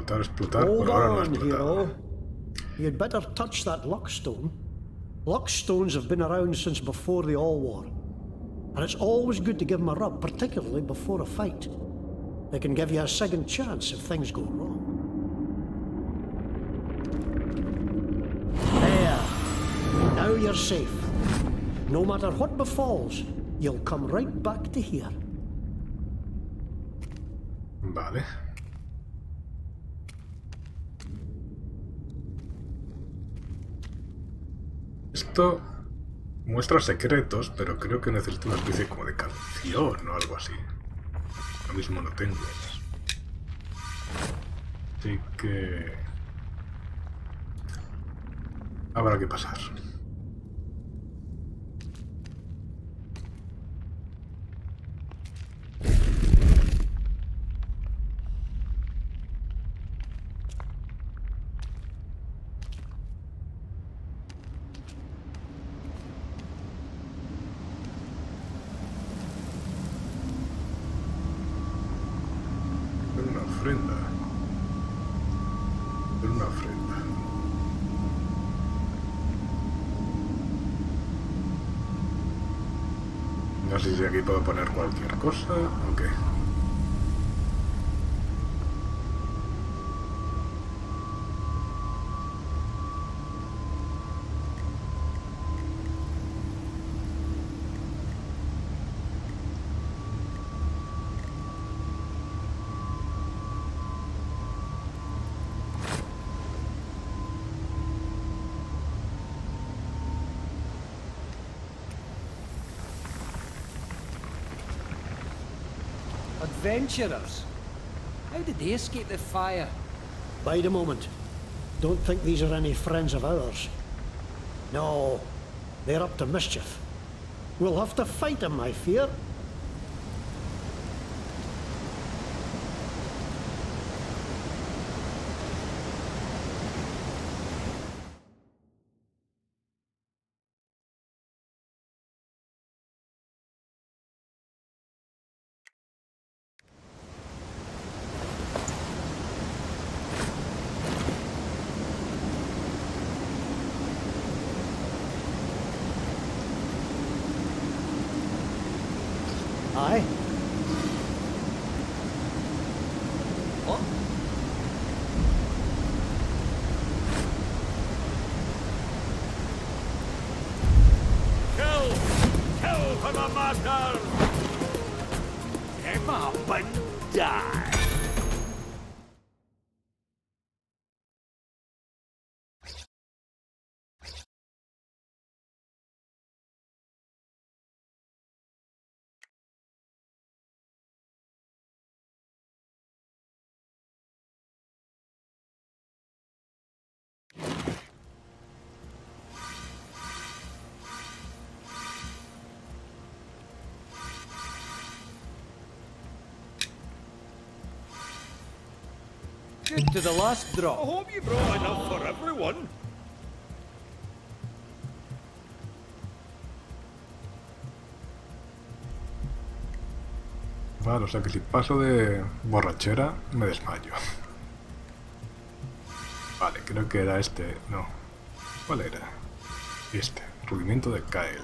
Explotar, por ahora no ha explotado. You'd better touch that luckstone. Luckstones have been around since before the All War, and it's always good to give them a rub, particularly before a fight. They can give you a second chance if things go wrong. There. Now you're safe. No matter what befalls, you'll come right back to here. Vale. Esto muestra secretos, pero creo que necesito una especie como de canción o algo así. Ahora mismo no tengo. Así que... habrá que pasar. Pero una ofrenda. No sé si aquí puedo poner cualquier cosa o qué. Adventurers? How did they escape the fire? Bide a moment. Don't think these are any friends of ours. No, they're up to mischief. We'll have to fight them, I fear. Aye. What? Kill! Kill for the master! Him up and die! Good to the last drop. I hope you brought enough for everyone. Vale, o sea que si paso de borrachera me desmayo. Vale, creo que era este. No. ¿Cuál era? Este. Rudimiento de Kyle.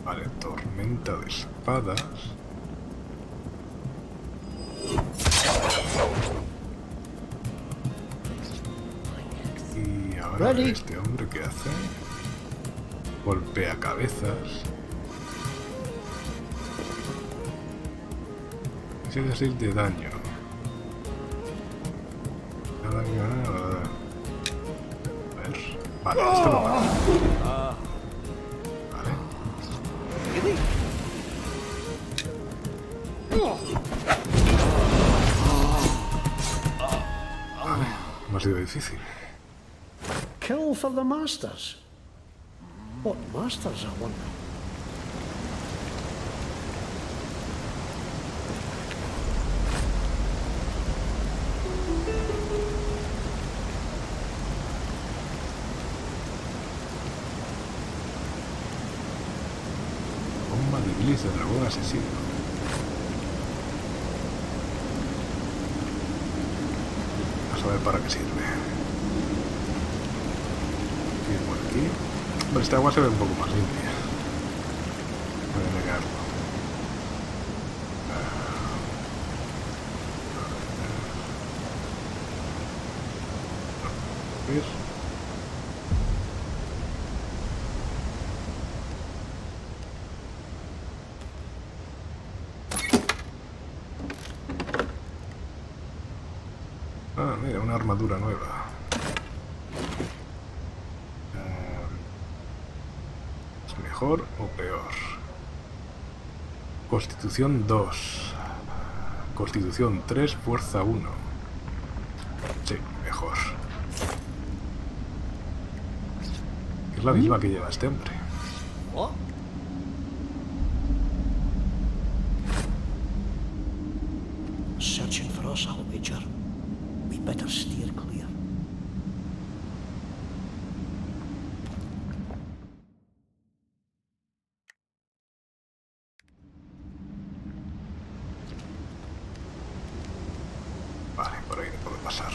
Vale, tormenta de espadas. Y ahora este hombre que hace golpea cabezas. Ese es el de daño. A ver. Vale, esto lo mata. Vale. Vale, no ha sido difícil. Kill for the masters. What masters, I wonder? Bomba de Iblis de dragón asesino. A saber para qué sirve. Por aquí. Pero esta agua se ve un poco más limpia. Voy a negarlo. ¿Ves? Ah, mira, una armadura nueva. ¿Es mejor o peor? Constitución 2. Constitución 3, fuerza 1. Sí, mejor. Es la misma que lleva este hombre. What? Searching for us, I'll wager. We better steer clear. pasar.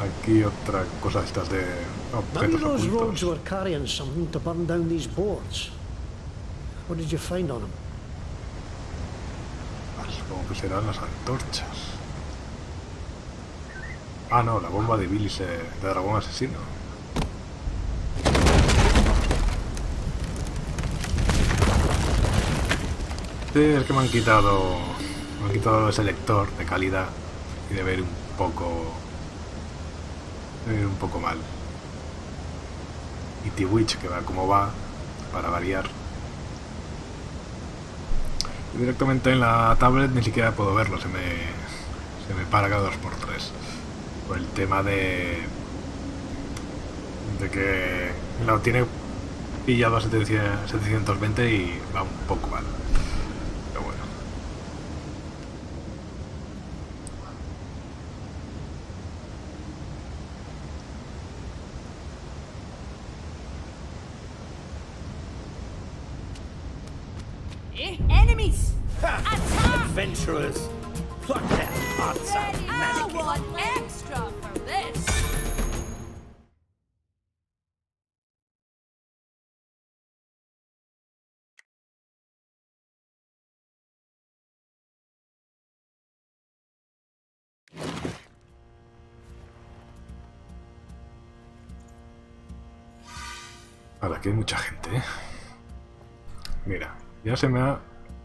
Aquí otra cosa estas de Maybe objetos those rogues ocultos. were carrying something to burn down these boards. What did you find on them? Supongo que serán las antorchas. Ah, no, la bomba de Billy de dragón asesino. Sí, es que me han quitado ese lector de calidad y de ver un poco mal. Y T-Witch, que va como va, para variar. Y directamente en la tablet ni siquiera puedo verlo, se me para cada 2x3. Por el tema de que lo tiene pillado a 720 y va un poco mal. Pero bueno. Enemies! Adventurers! Pluck their hearts out, I mannequin! want extra for this! Ahora, aquí hay mucha gente, ¿eh? Mira, ya se me ha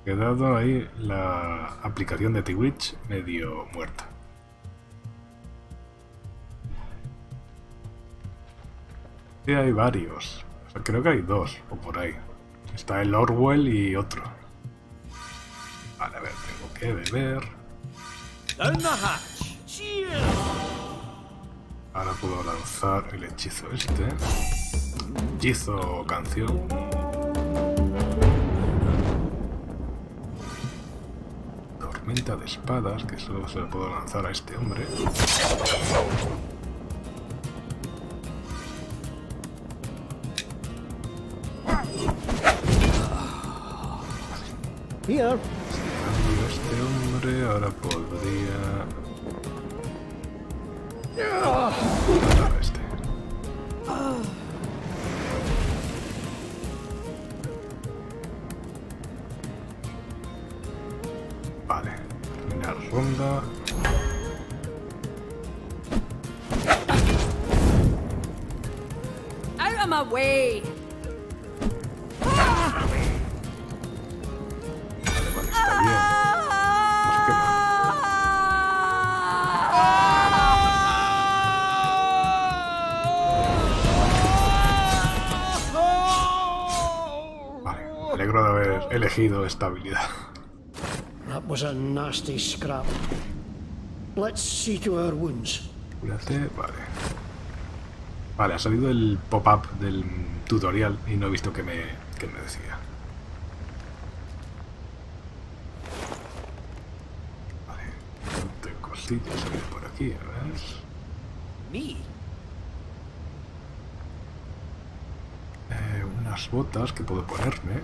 quedado ahí la aplicación de T-Witch medio muerta. Sí, hay varios. O sea, creo que hay dos, o por ahí. Está el Orwell y otro. Vale, a ver, tengo que beber. Down the hatch! Cheers! Ahora puedo lanzar el hechizo este. Hechizo o canción. Tormenta de espadas, que solo se lo puedo lanzar a este hombre. Here. Si cambio este hombre, ahora podría matar a este. Vale, terminar ronda. Out of my way! Está bien. No se quema. Vale, me alegro de haber elegido esta habilidad. That was a nasty scrap. Let's see to our wounds. Cúrate, vale. Vale, ha salido el pop-up del tutorial y no he visto qué me decía. Vale, tengo cositas por aquí, a ver. Me? Unas botas que puedo ponerme,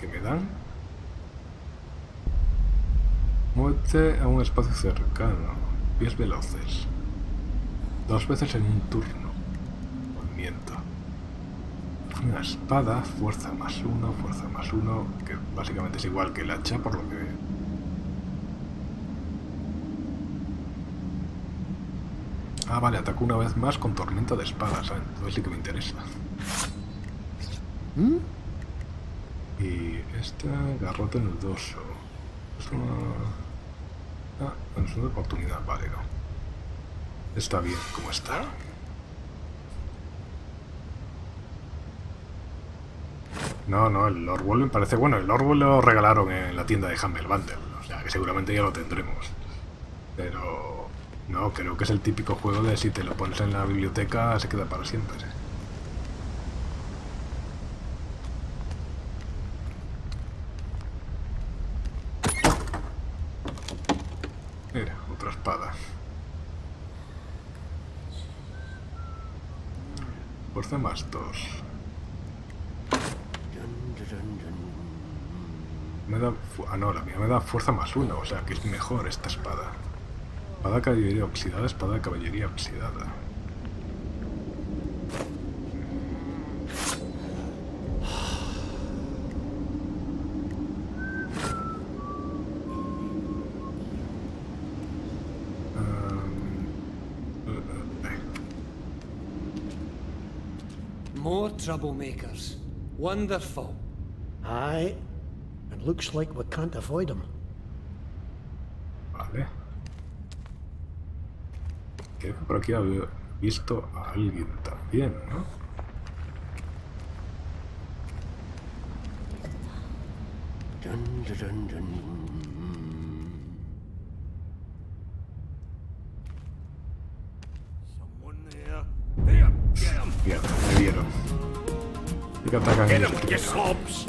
que me dan. Muévete a un espacio cercano, pies veloces. 2 veces en un turno. Movimiento. Una espada, fuerza +1, que básicamente es igual que el hacha, por lo que veo. Ah, vale, ataco una vez más con tormenta de espadas, ¿sabes? Entonces sí que me interesa. Y esta, garrote nudoso. Es una... Ah, bueno, es una oportunidad, vale, no. Está bien como está. No, el Orwell me parece... Bueno, el Orwell lo regalaron en la tienda de Humble Bundle, o sea que seguramente ya lo tendremos. Pero... no, creo que es el típico juego de si te lo pones en la biblioteca se queda para siempre. Mira, otra espada. Fuerza +2. Me da... Ah, no, la mía me da fuerza +1, o sea que es mejor esta espada. Espada de caballería oxidada, espada de caballería oxidada. More troublemakers. Wonderful. Aye, and looks like we can't avoid them. Vale. Creo que por aquí había visto a alguien también, ¿no? Dun, dun, dun, dun. Mierda, me vieron. Y que atacan ellos primero. slobs!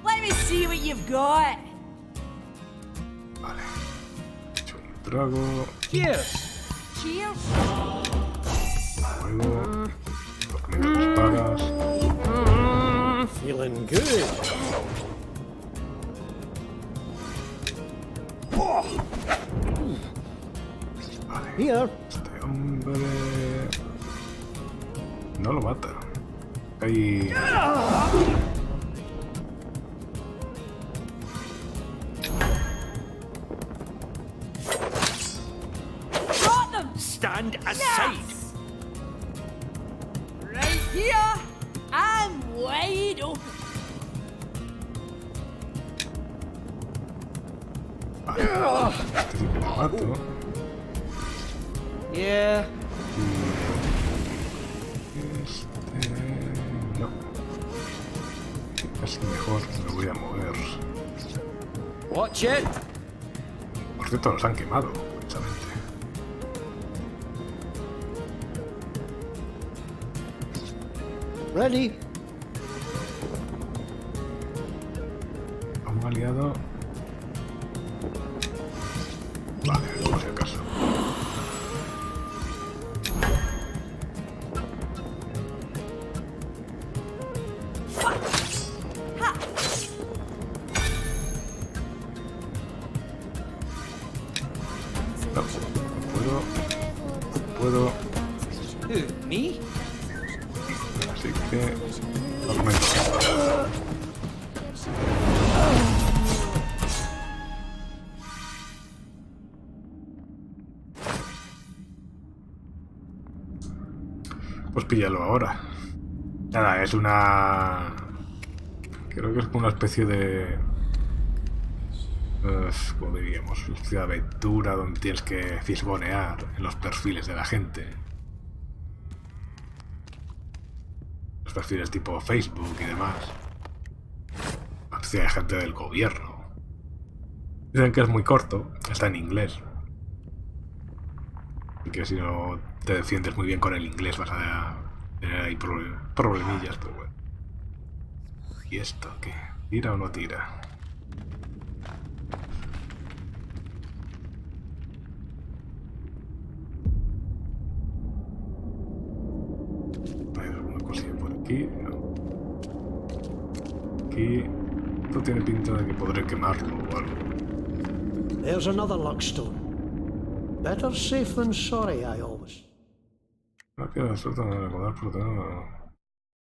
Let me see what you've got. Vale. Hecho un trago. Cheers. Cheers. Fuego. Comiendo espadas. Feeling good. Vale. Here. Este hombre... No lo mata. Ahí... Got them. Stand aside. Yes. Right here. I'm wide open. Vale. Este sí que lo mato. Yeah. Este... No. Casi mejor me voy a mover. Watch it. Por cierto, los han quemado, precisamente. Ready. A un aliado... Vale, por si acaso. No, no puedo. Who, me? Así que... Lo comento. Pues píllalo ahora. Nada, es una... Creo que es como una especie de... como diríamos, una especie de aventura donde tienes que fisgonear en los perfiles de la gente. Los perfiles tipo Facebook y demás. Una especie de gente del gobierno. Dicen que es muy corto, está en inglés. Y que si no te defiendes muy bien con el inglés vas a tener ahí problemillas, pero bueno. ¿Y esto qué? ¿Tira o no tira? Hay alguna cosilla por aquí. No. Aquí. Esto tiene pinta de que podré quemarlo o algo. There's another luckstone. Better safe than sorry, I always. No queda suerte de recordar por tener...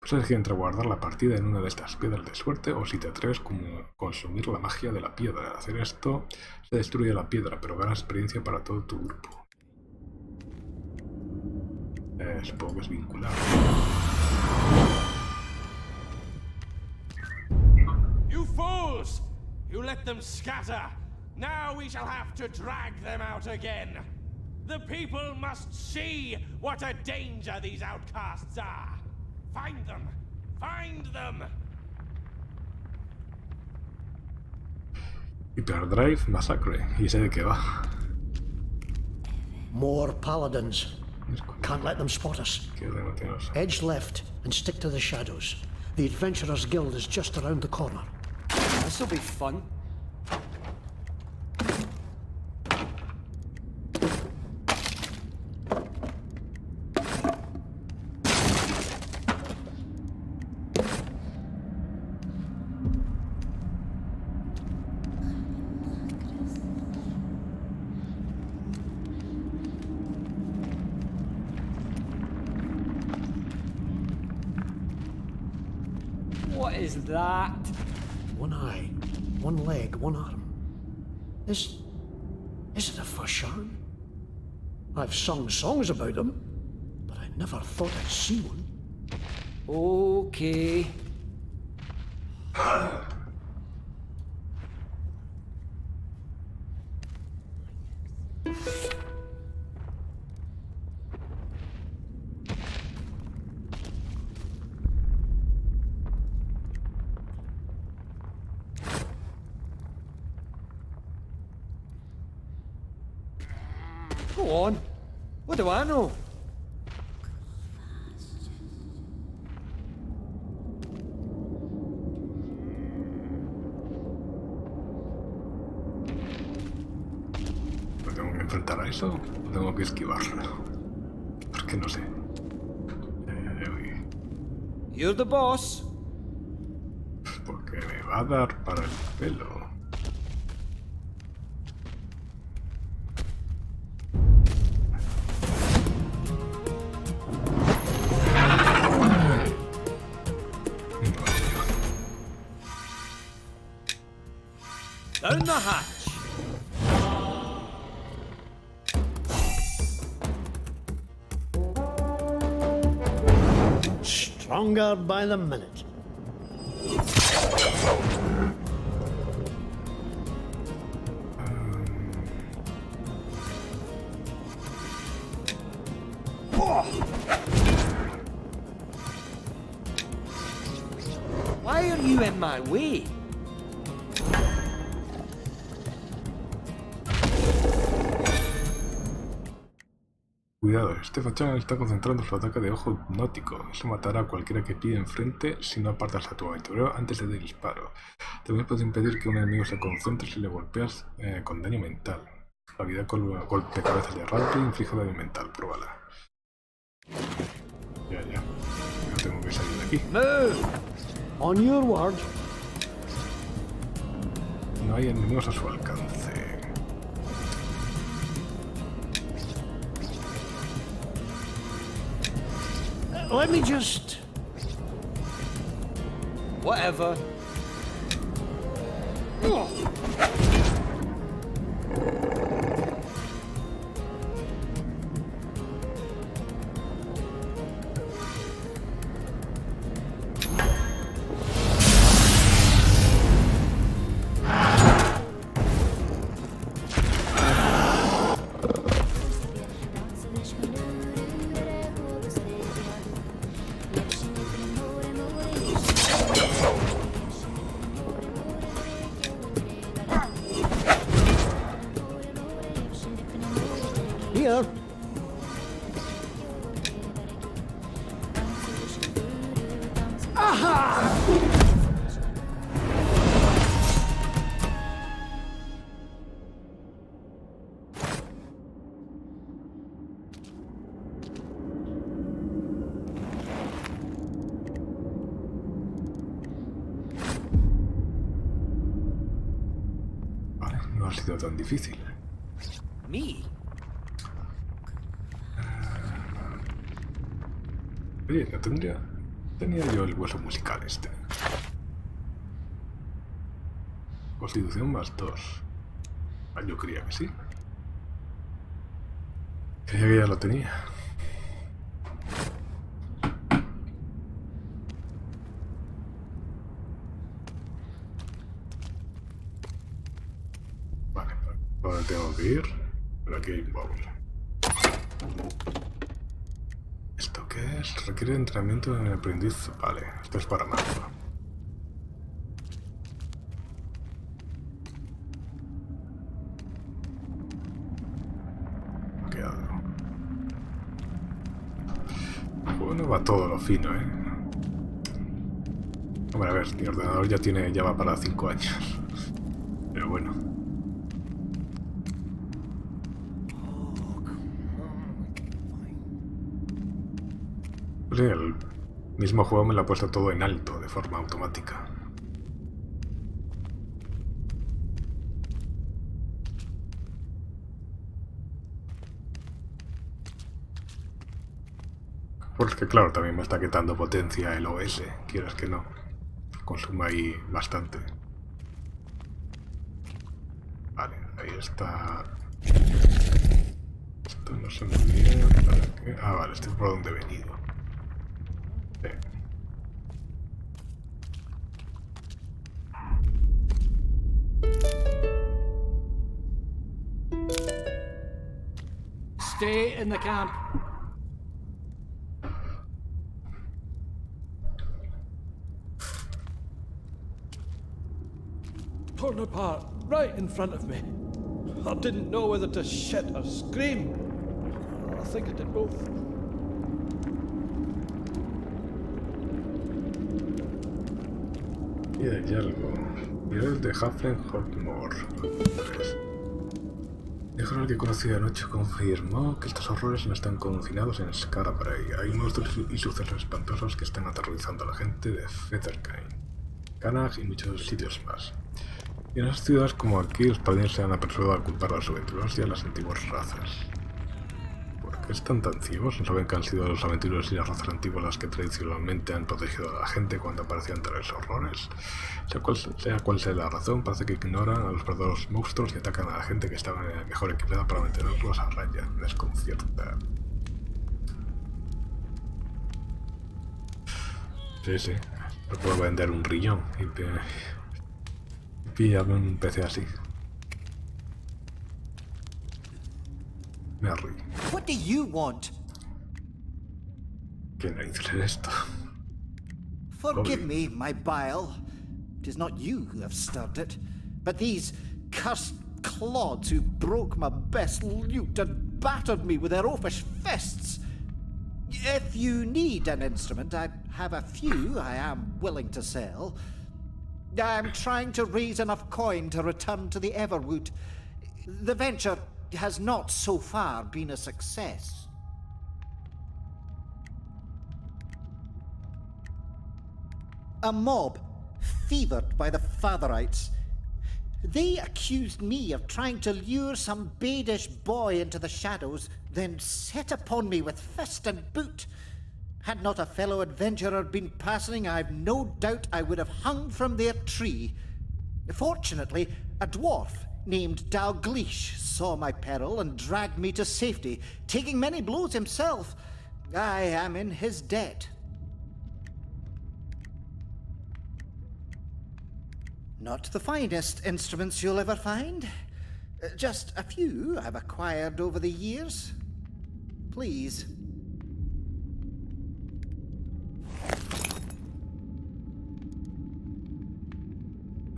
Pues elegir entre guardar la partida en una de estas piedras de suerte o si te atreves como consumir la magia de la piedra. Al hacer esto se destruye la piedra, pero ganas experiencia para todo tu grupo. Supongo que es vinculado. You fools! You let them scatter! Now we shall have to drag them out again! The people must see what a danger these outcasts are! Find them! Find them! Hyperdrive Massacre. ¿Y sé de qué va? More paladins. Can't let them spot us. Edge left and stick to the shadows. The Adventurers Guild is just around the corner. This'll be fun. is that? One eye, one leg, one arm. Is it a Fashan? I've sung songs about them, but I never thought I'd see one. Okay. Go on. What do I know? ¿Me tengo que enfrentar a eso o tengo que esquivarlo? Es que no sé. You're the boss. Porque me va a dar para el pelo. Down the hatch. Stronger by the minute. Why are you in my way? Cuidado, este Fachan está concentrando su ataque de ojo hipnótico. Eso matará a cualquiera que pille enfrente si no apartas a tu aventurero antes del disparo. También puedes impedir que un enemigo se concentre si le golpeas con daño mental. La habilidad con golpe de cabeza de rato inflige daño mental. Pruébala. Ya. No tengo que salir de aquí. Move! On your word. No hay enemigos a su alcance. Let me just... Whatever. Here. Vale, no ha sido tan difícil. Me? Oye, no tenía yo el hueso musical este. Constitución más 2. Yo creía que sí. Creía que ya lo tenía. Vale, ¿dónde tengo que ir? Por aquí hay un baúl. ¿Esto qué es? Requiere entrenamiento en el aprendiz. Vale, esto es para mago. Bueno, va todo lo fino, ¿eh? Hombre, a ver, mi ordenador ya va para 5 años. Pero bueno. Pues sí, el mismo juego me lo ha puesto todo en alto, de forma automática. Porque claro, también me está quitando potencia el OS, quieras que no. consume ahí bastante. Vale, ahí está. Esto no sé muy bien. Ah, vale, estoy por donde he venido. Sí. Stay in the camp. Torn apart right in front of me. I didn't know whether to shit or scream. I think I did both. Y hay algo. Videos de Haflen Hotmore. El general que conocí anoche confirmó que estos horrores no están confinados en Scarabray. Hay monstruos y sucesos espantosos que están aterrorizando a la gente de Featherkine, Canach y muchos sitios más. Y en esas ciudades como aquí, los paladines se han apresurado a culpar a los aventureros y a las antiguas razas. ¿Por qué están tan ciegos? ¿No saben que han sido los aventureros y las razas antiguas las que tradicionalmente han protegido a la gente cuando aparecían tales horrores? Sea cual sea la razón, parece que ignoran a los verdaderos monstruos y atacan a la gente que estaba mejor equipada para mantenerlos a raya. Me desconcierta. Sí, sí. No puedo vender un riñón y píllame un PC así. Merry. What do you want? ¿Qué narices es esto? Forgive me, my bile. It is not you who have stirred it, but these cursed clods who broke my best lute and battered me with their oafish fists. If you need an instrument, I have a few I am willing to sell. I am trying to raise enough coin to return to the Everwood. The venture has not so far been a success. A mob, fevered by the Fatherites. They accused me of trying to lure some badish boy into the shadows, then set upon me with fist and boot. Had not a fellow adventurer been passing, I've no doubt I would have hung from their tree. Fortunately, a dwarf named Dalgleish saw my peril and dragged me to safety, taking many blows himself. I am in his debt. Not the finest instruments you'll ever find. Just a few I've acquired over the years. Please.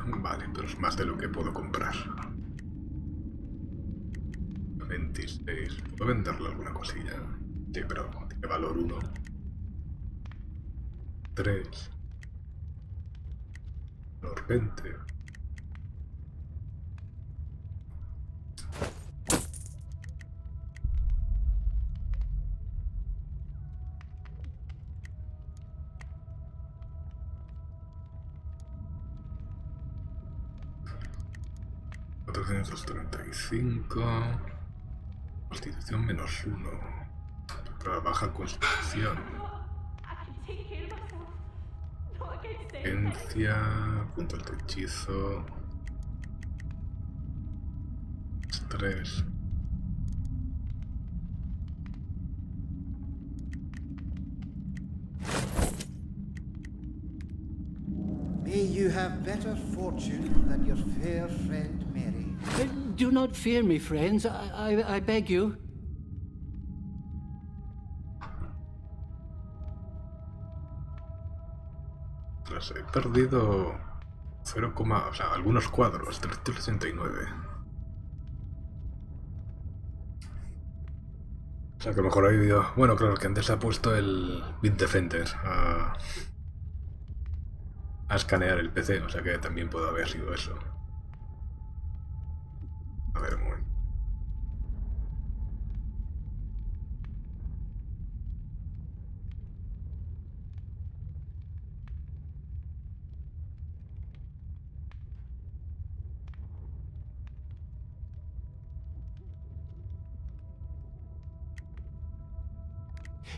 Vale, pero es más de lo que puedo comprar. 26. ¿Puedo venderle alguna cosilla? Sí, pero tiene valor 1. 3. Valor 20. $435. Constitución -1. Para baja constitución. Agencia. Puntos de hechizo. Estrés. May you have better fortune than your fair friend Mary. Do not fear me, friends. I beg you. He perdido 0, o sea, algunos cuadros, 369. O sea, que mejor ha ido... Bueno, claro, que antes ha puesto el Bitdefender a escanear el PC, o sea que también puede haber sido eso. A ver, un momento.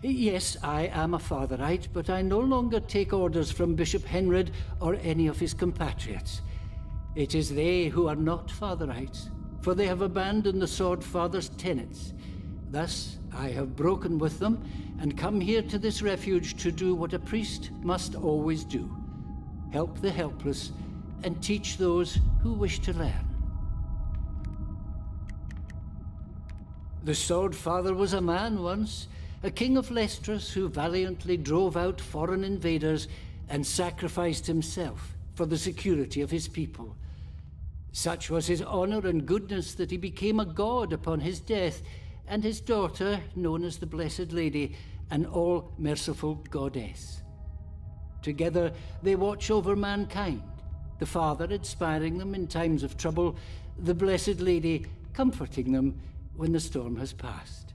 Yes, I am a Fatherite, but I no longer take orders from Bishop Henred or any of his compatriots. It is they who are not Fatherites, for they have abandoned the Sword Father's tenets. Thus, I have broken with them and come here to this refuge to do what a priest must always do: help the helpless and teach those who wish to learn. The Sword Father was a man once, a king of Lestras who valiantly drove out foreign invaders and sacrificed himself for the security of his people. Such was his honor and goodness that he became a god upon his death, and his daughter, known as the Blessed Lady, an all-merciful goddess. Together, they watch over mankind, the Father inspiring them in times of trouble, the Blessed Lady comforting them when the storm has passed.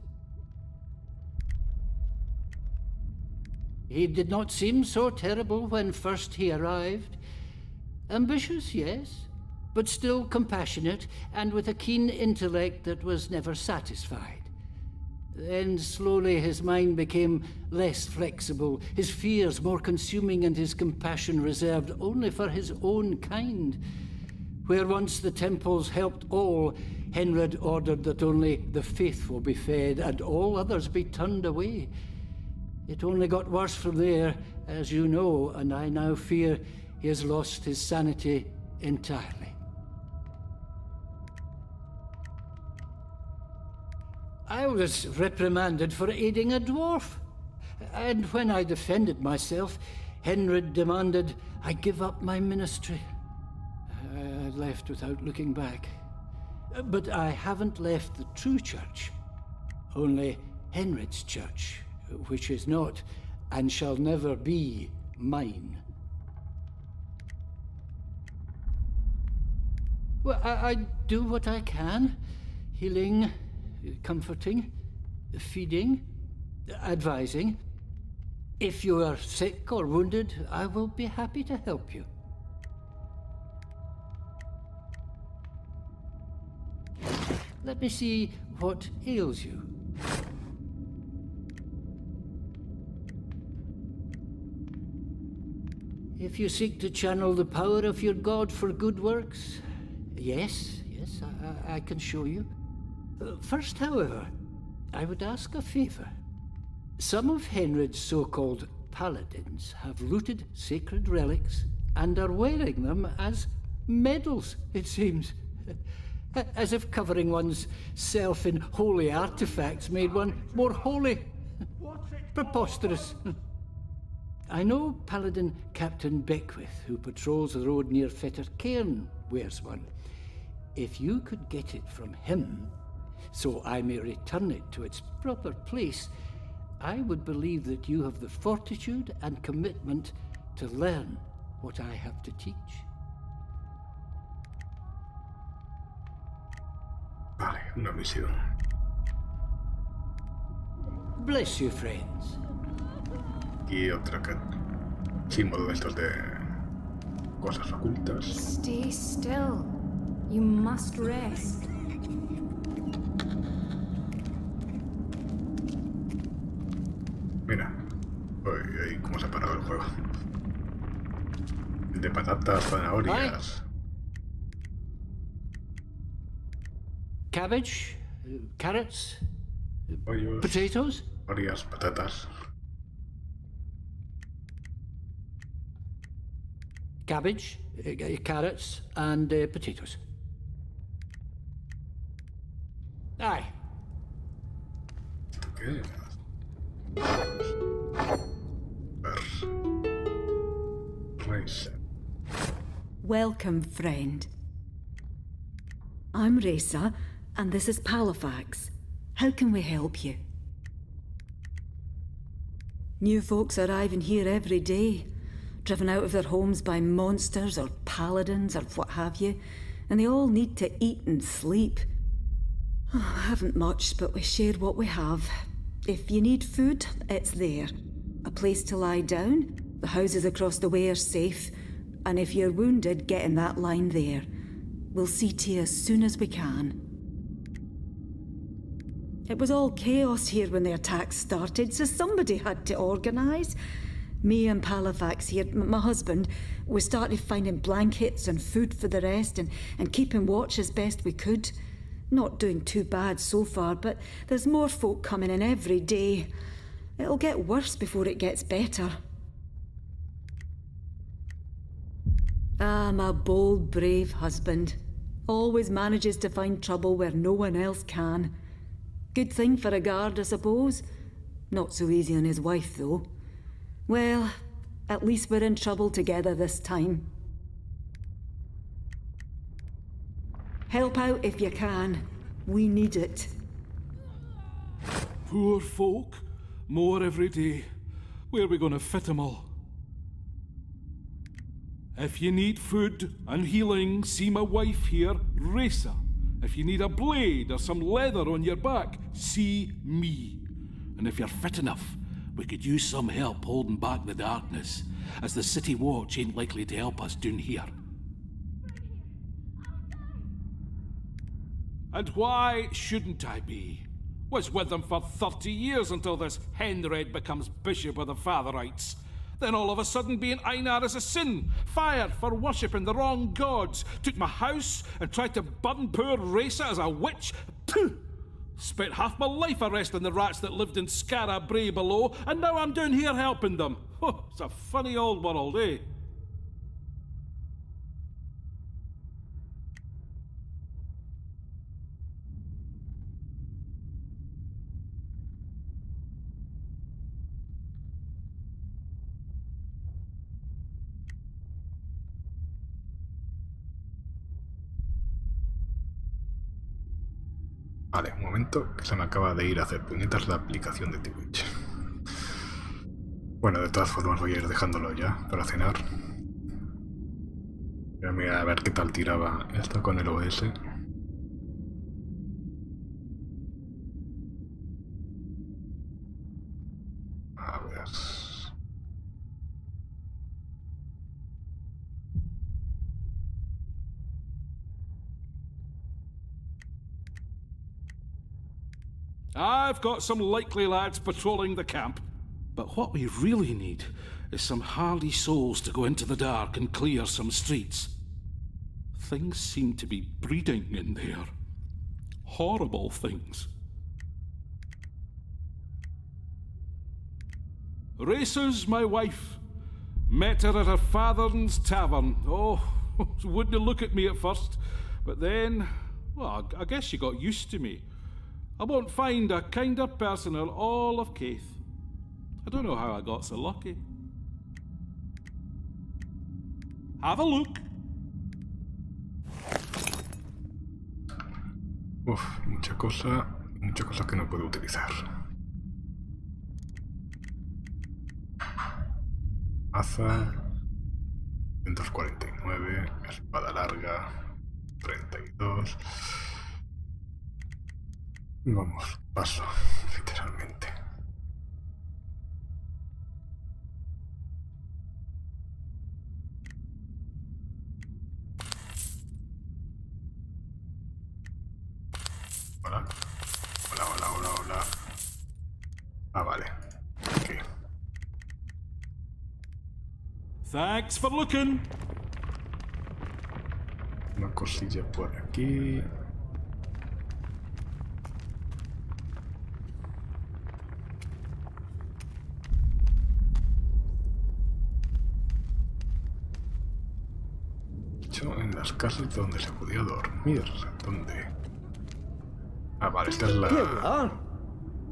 He did not seem so terrible when first he arrived. Ambitious, yes, but still compassionate and with a keen intellect that was never satisfied. Then slowly his mind became less flexible, his fears more consuming and his compassion reserved only for his own kind. Where once the temples helped all, Henred ordered that only the faithful be fed and all others be turned away. It only got worse from there, as you know, and I now fear he has lost his sanity entirely. I was reprimanded for aiding a dwarf, and when I defended myself, Henred demanded I give up my ministry. I left without looking back. But I haven't left the true church, only Henred's church, which is not and shall never be mine. Well, I do what I can, healing, comforting, feeding, advising. If you are sick or wounded, I will be happy to help you. Let me see what ails you. If you seek to channel the power of your god for good works, yes, I can show you. First, however, I would ask a favor. Some of Henred's so-called paladins have looted sacred relics and are wearing them as medals, it seems. As if covering one's self in holy artifacts made one more holy. Preposterous. I know Paladin Captain Beckwith, who patrols the road near Fetter Cairn, wears one. If you could get it from him, so I may return it to its proper place, I would believe that you have the fortitude and commitment to learn what I have to teach. Vale, una misión. Bless you, friends. Y otra que símbolo de estos de cosas ocultas. Stay still. You must rest. Mira, ahí cómo se ha parado el juego. De patatas, zanahorias. Cabbage, carrots, pollos, potatoes, zanahorias, patatas. Cabbage, carrots, and potatoes. Aye. ¿Qué? Racer. Welcome, friend. I'm Racer, and this is Palafax. How can we help you? New folks arriving here every day, driven out of their homes by monsters or paladins or what have you, and they all need to eat and sleep. Oh, I haven't much, but we share what we have. If you need food, it's there. A place to lie down, the houses across the way are safe, and if you're wounded, get in that line there. We'll see to you as soon as we can. It was all chaos here when the attack started, so somebody had to organise. Me and Palafax here, my husband, we started finding blankets and food for the rest and keeping watch as best we could. Not doing too bad so far, but there's more folk coming in every day. It'll get worse before it gets better. Ah, my bold, brave husband. Always manages to find trouble where no one else can. Good thing for a guard, I suppose. Not so easy on his wife, though. Well, at least we're in trouble together this time. Help out if you can. We need it. Poor folk. More every day. Where are we going to fit them all? If you need food and healing, see my wife here, Racer. If you need a blade or some leather on your back, see me. And if you're fit enough, we could use some help holding back the darkness, as the city watch ain't likely to help us down here. And why shouldn't I be? Was with them for 30 years until this Henred becomes Bishop of the Fatherites. Then all of a sudden being Einar is a sin, fired for worshipping the wrong gods, took my house and tried to burn poor Raisa as a witch. Pooh! Spent half my life arresting the rats that lived in Skara Brae below, and now I'm down here helping them. Oh, it's a funny old world, eh? Vale, un momento, que se me acaba de ir a hacer puñetas la aplicación de Twitch. Bueno, de todas formas voy a ir dejándolo ya para cenar. Voy a mirar a ver qué tal tiraba esto con el OS. A ver... I've got some likely lads patrolling the camp. But what we really need is some hardy souls to go into the dark and clear some streets. Things seem to be breeding in there. Horrible things. Racer's my wife. Met her at her father's tavern. Oh, wouldn't look at me at first. But then, well, I guess she got used to me. I won't find a kinder person in all of Keith. I don't know how I got so lucky. Have a look. Uf, mucha cosa que no puedo utilizar. Maza, 149, espada larga, 32. Vamos, paso, literalmente. Hola. Hola, hola, hola, hola. Ah, vale. Ok. Thanks for looking. Una cosilla por aquí. En las casas donde se podía dormir. ¿Dónde? Ah, vale, esta es la... Here we are.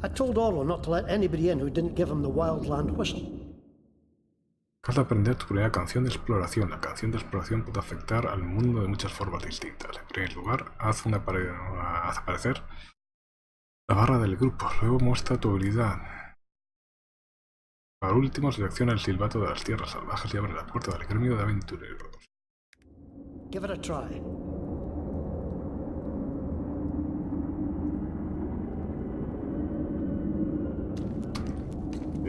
I told Orlo not to let anybody in who didn't give him the Wildland whistle. Acabas de aprender tu primera canción de exploración. La canción de exploración puede afectar al mundo de muchas formas distintas. En primer lugar, haz aparecer la barra del grupo. Luego muestra tu habilidad. Por último, selecciona el silbato de las tierras salvajes y abre la puerta del gremio de aventureros. Give it a try.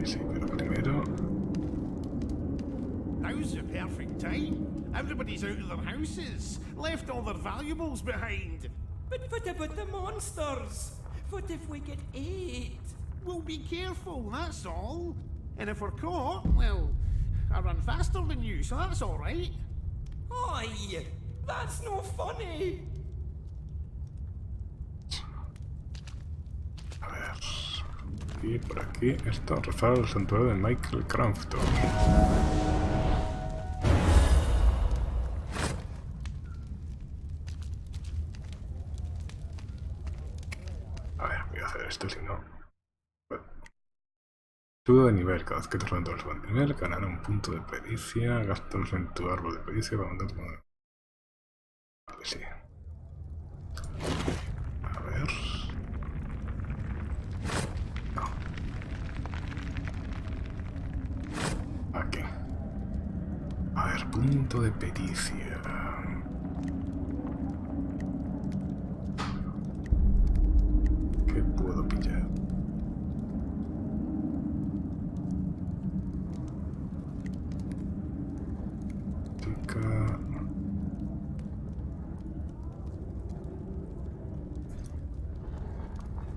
Sí, pero primero... Now's the perfect time. Everybody's out of their houses, left all their valuables behind. But what about the monsters? What if we get ate? We'll be careful, that's all. And if we're caught, well, I run faster than you, so that's all right. Oi! That's no funny! A ver. Y por aquí está rezar el santuario de Michael Cranston. A ver, voy a hacer esto si no. Bueno. Subo de nivel. Cada vez que te rompo el segundo nivel, ganará un punto de pericia. Gastos en tu árbol de pericia para mandar tu... Vale, sí. A ver. Aquí. A ver, punto de pericia. ¿Qué puedo pillar?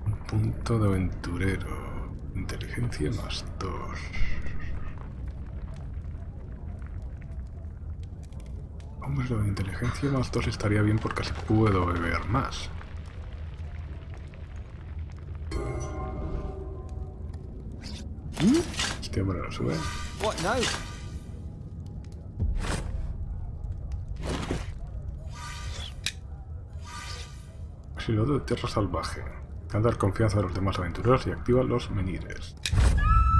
Un punto de aventurero. Inteligencia más 2. Hombre, lo de inteligencia más 2 estaría bien porque así puedo beber más. Este hombre no sube. What now? Piloto de tierra salvaje. Ganar confianza de los demás aventureros y activa los menires.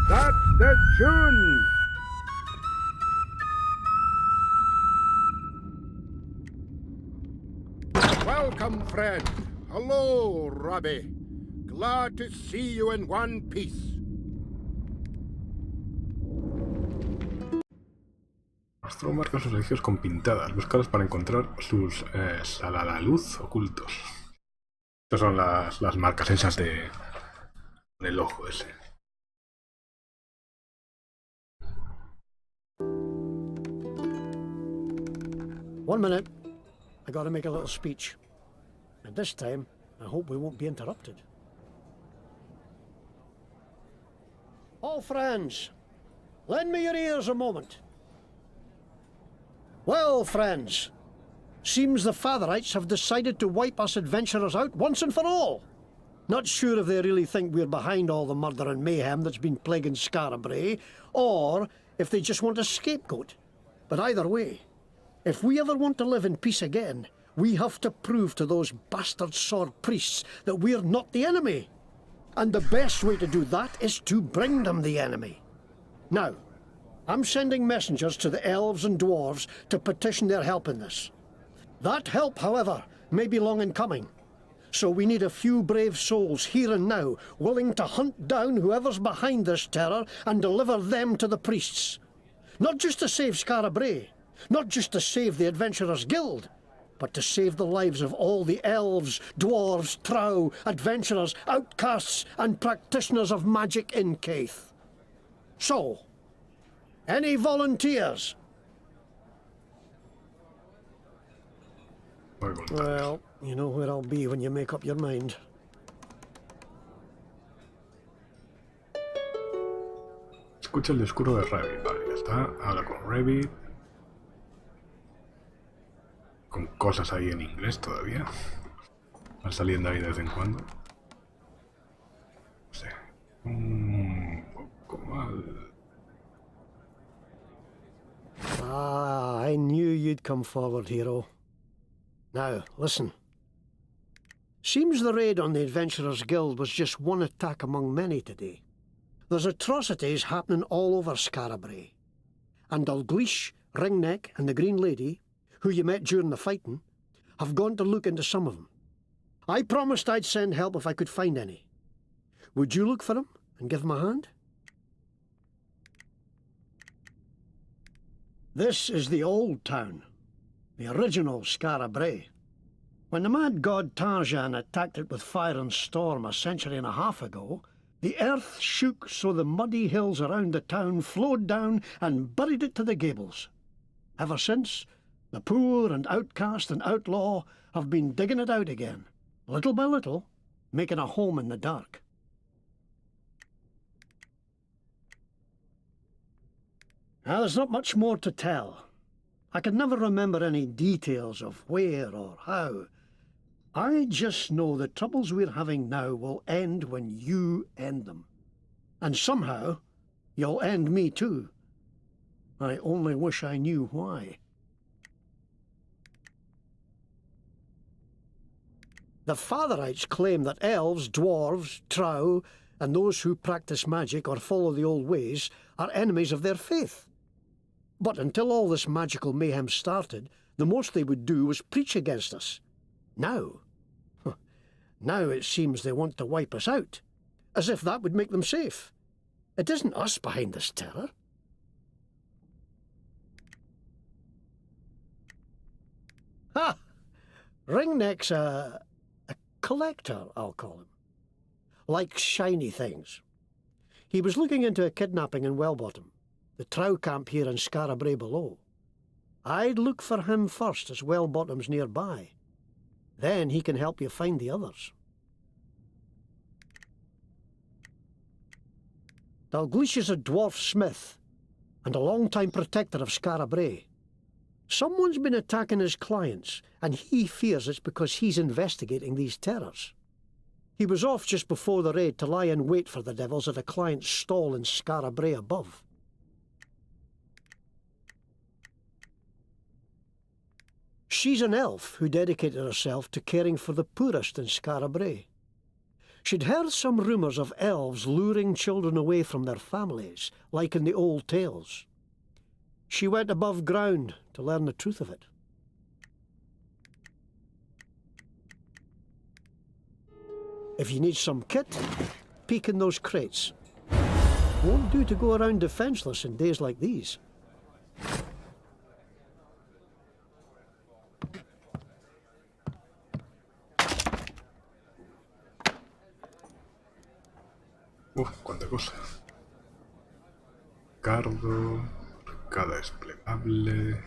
That's the tune! Welcome, friend. Hello, Robbie. Glad to see you in one piece. Astro marca sus edificios con pintadas. Búscalas para encontrar sus salalaluz ocultos. Estas son las marcas esas del ojo ese. One minute. I gotta make a little speech. And this time, I hope we won't be interrupted. All friends, lend me your ears a moment. Well, friends, seems the Fatherites have decided to wipe us adventurers out once and for all. Not sure if they really think we're behind all the murder and mayhem that's been plaguing Skara Brae, or if they just want a scapegoat. But either way, if we ever want to live in peace again, we have to prove to those bastard sword priests that we're not the enemy. And the best way to do that is to bring them the enemy. Now, I'm sending messengers to the elves and dwarves to petition their help in this. That help, however, may be long in coming. So we need a few brave souls here and now, willing to hunt down whoever's behind this terror and deliver them to the priests. Not just to save Skara Brae, not just to save the Adventurers Guild, but to save the lives of all the elves, dwarves, trow, adventurers, outcasts, and practitioners of magic in Caith. So, any volunteers? Well, you know where I'll be when you make up your mind. Escucha el discurso de Rabbit. Vale, ya está. Habla con Rabbit. Con cosas ahí en inglés todavía. Van saliendo ahí de vez en cuando. No sé. Un poco mal. Ah, I knew you'd come forward, hero. Now, listen. Seems the raid on the Adventurers Guild was just one attack among many today. There's atrocities happening all over Skara Brae. And Dalgleish, Ringneck, and the Green Lady, who you met during the fighting, have gone to look into some of them. I promised I'd send help if I could find any. Would you look for them and give them a hand? This is the old town, the original Skara Brae. When the mad god Tarjan attacked it with fire and storm a century and a half ago, the earth shook so the muddy hills around the town flowed down and buried it to the gables. Ever since, the poor and outcast and outlaw have been digging it out again, little by little, making a home in the dark. Now, there's not much more to tell. I can never remember any details of where or how. I just know the troubles we're having now will end when you end them. And somehow, you'll end me too. I only wish I knew why. The Fatherites claim that elves, dwarves, drow, and those who practice magic or follow the old ways are enemies of their faith. But until all this magical mayhem started, the most they would do was preach against us. Now it seems they want to wipe us out, as if that would make them safe. It isn't us behind this terror. Ha! Ringneck's a collector, I'll call him. Likes shiny things. He was looking into a kidnapping in Wellbottom, the trow camp here in Scarabray below. I'd look for him first, as Wellbottom's nearby. Then he can help you find the others. Dalgleish is a dwarf smith and a long-time protector of Scarabray. Someone's been attacking his clients, and he fears it's because he's investigating these terrors. He was off just before the raid to lie in wait for the devils at a client's stall in Scarabray above. She's an elf who dedicated herself to caring for the poorest in Scarabray. She'd heard some rumours of elves luring children away from their families, like in the old tales. She went above ground to learn the truth of it. If you need some kit, peek in those crates. Won't do to go around defenceless in days like these. Cuánta cosa. Cardo, arcada desplegable,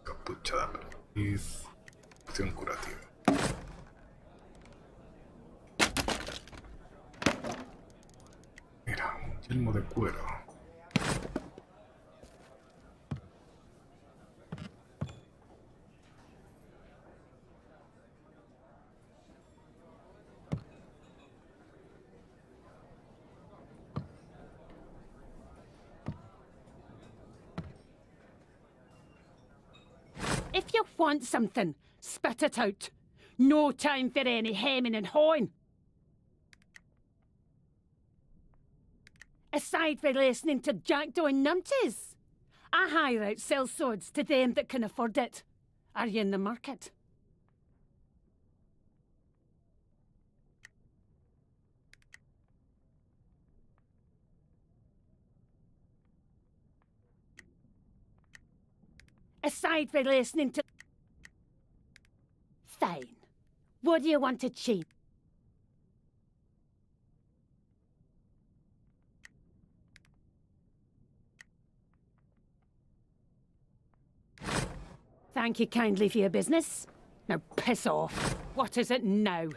capucha de aprendiz, acción curativa. Mira, un yelmo de cuero. If you want something, spit it out. No time for any hemming and hawing. Aside from listening to Jackdaw and Numpties, I hire out sellswords to them that can afford it. Are you in the market? Aside from listening to... Fine. What do you want to cheat? Thank you kindly for your business. Now piss off. What is it now?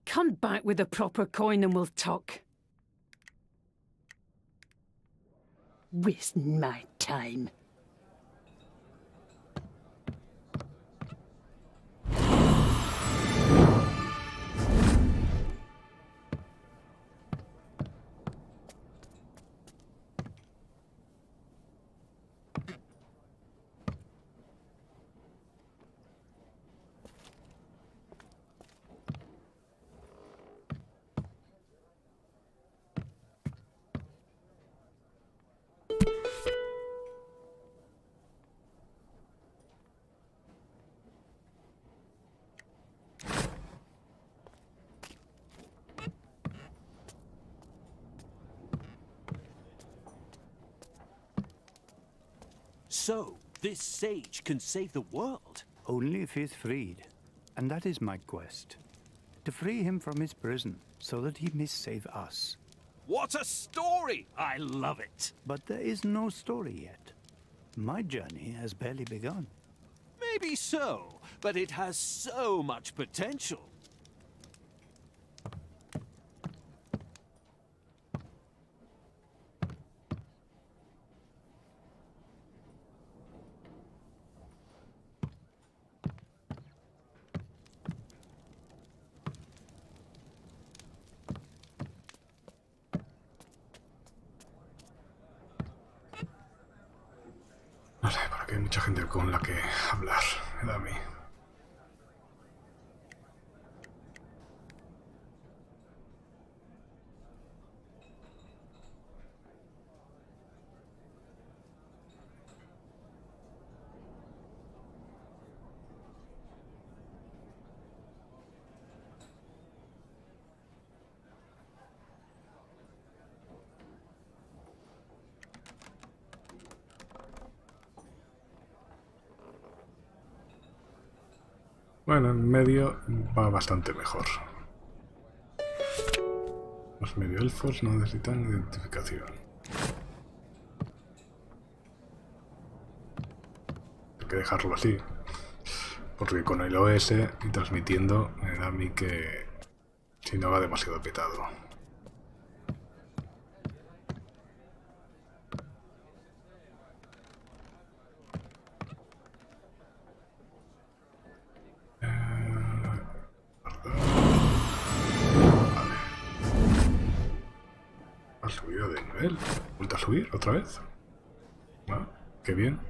Come back with the proper coin and we'll talk. Wasting my time. So, this sage can save the world? Only if he's freed. And that is my quest. To free him from his prison, so that he may save us. What a story! I love it! But there is no story yet. My journey has barely begun. Maybe so, but it has so much potential. mucha gente con la que hablar, me da a mí. Bueno, en medio va bastante mejor. Los medio elfos no necesitan identificación. Hay que dejarlo así. Porque con el OS y transmitiendo me da a mí que si no va demasiado petado. ¿Ha subido de nivel? ¿Vuelto a subir otra vez? Ah, qué bien.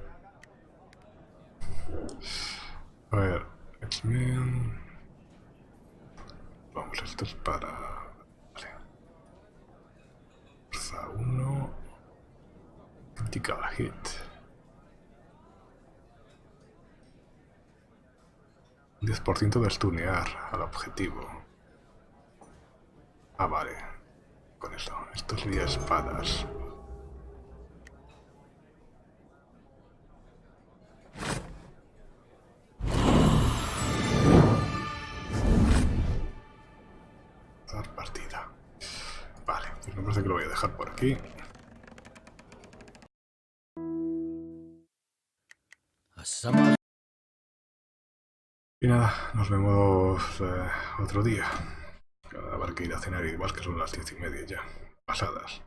A ver, X-Men. Vamos, esto es para... Vale. Fuerza 1. Critical hit. Un 10% de stunear al objetivo. Ah, vale. Con eso. Esto sería espadas. Dar partida. Vale, pues me parece que lo voy a dejar por aquí. Y nada, nos vemos otro día. Habrá que ir a cenar igual que son las 10:30 ya. Pasadas.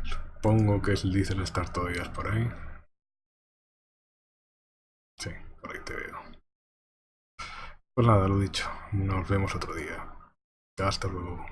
Supongo que dicen estar todavía por ahí. Sí, por ahí te veo. Pues nada, lo dicho. Nos vemos otro día. Hasta luego.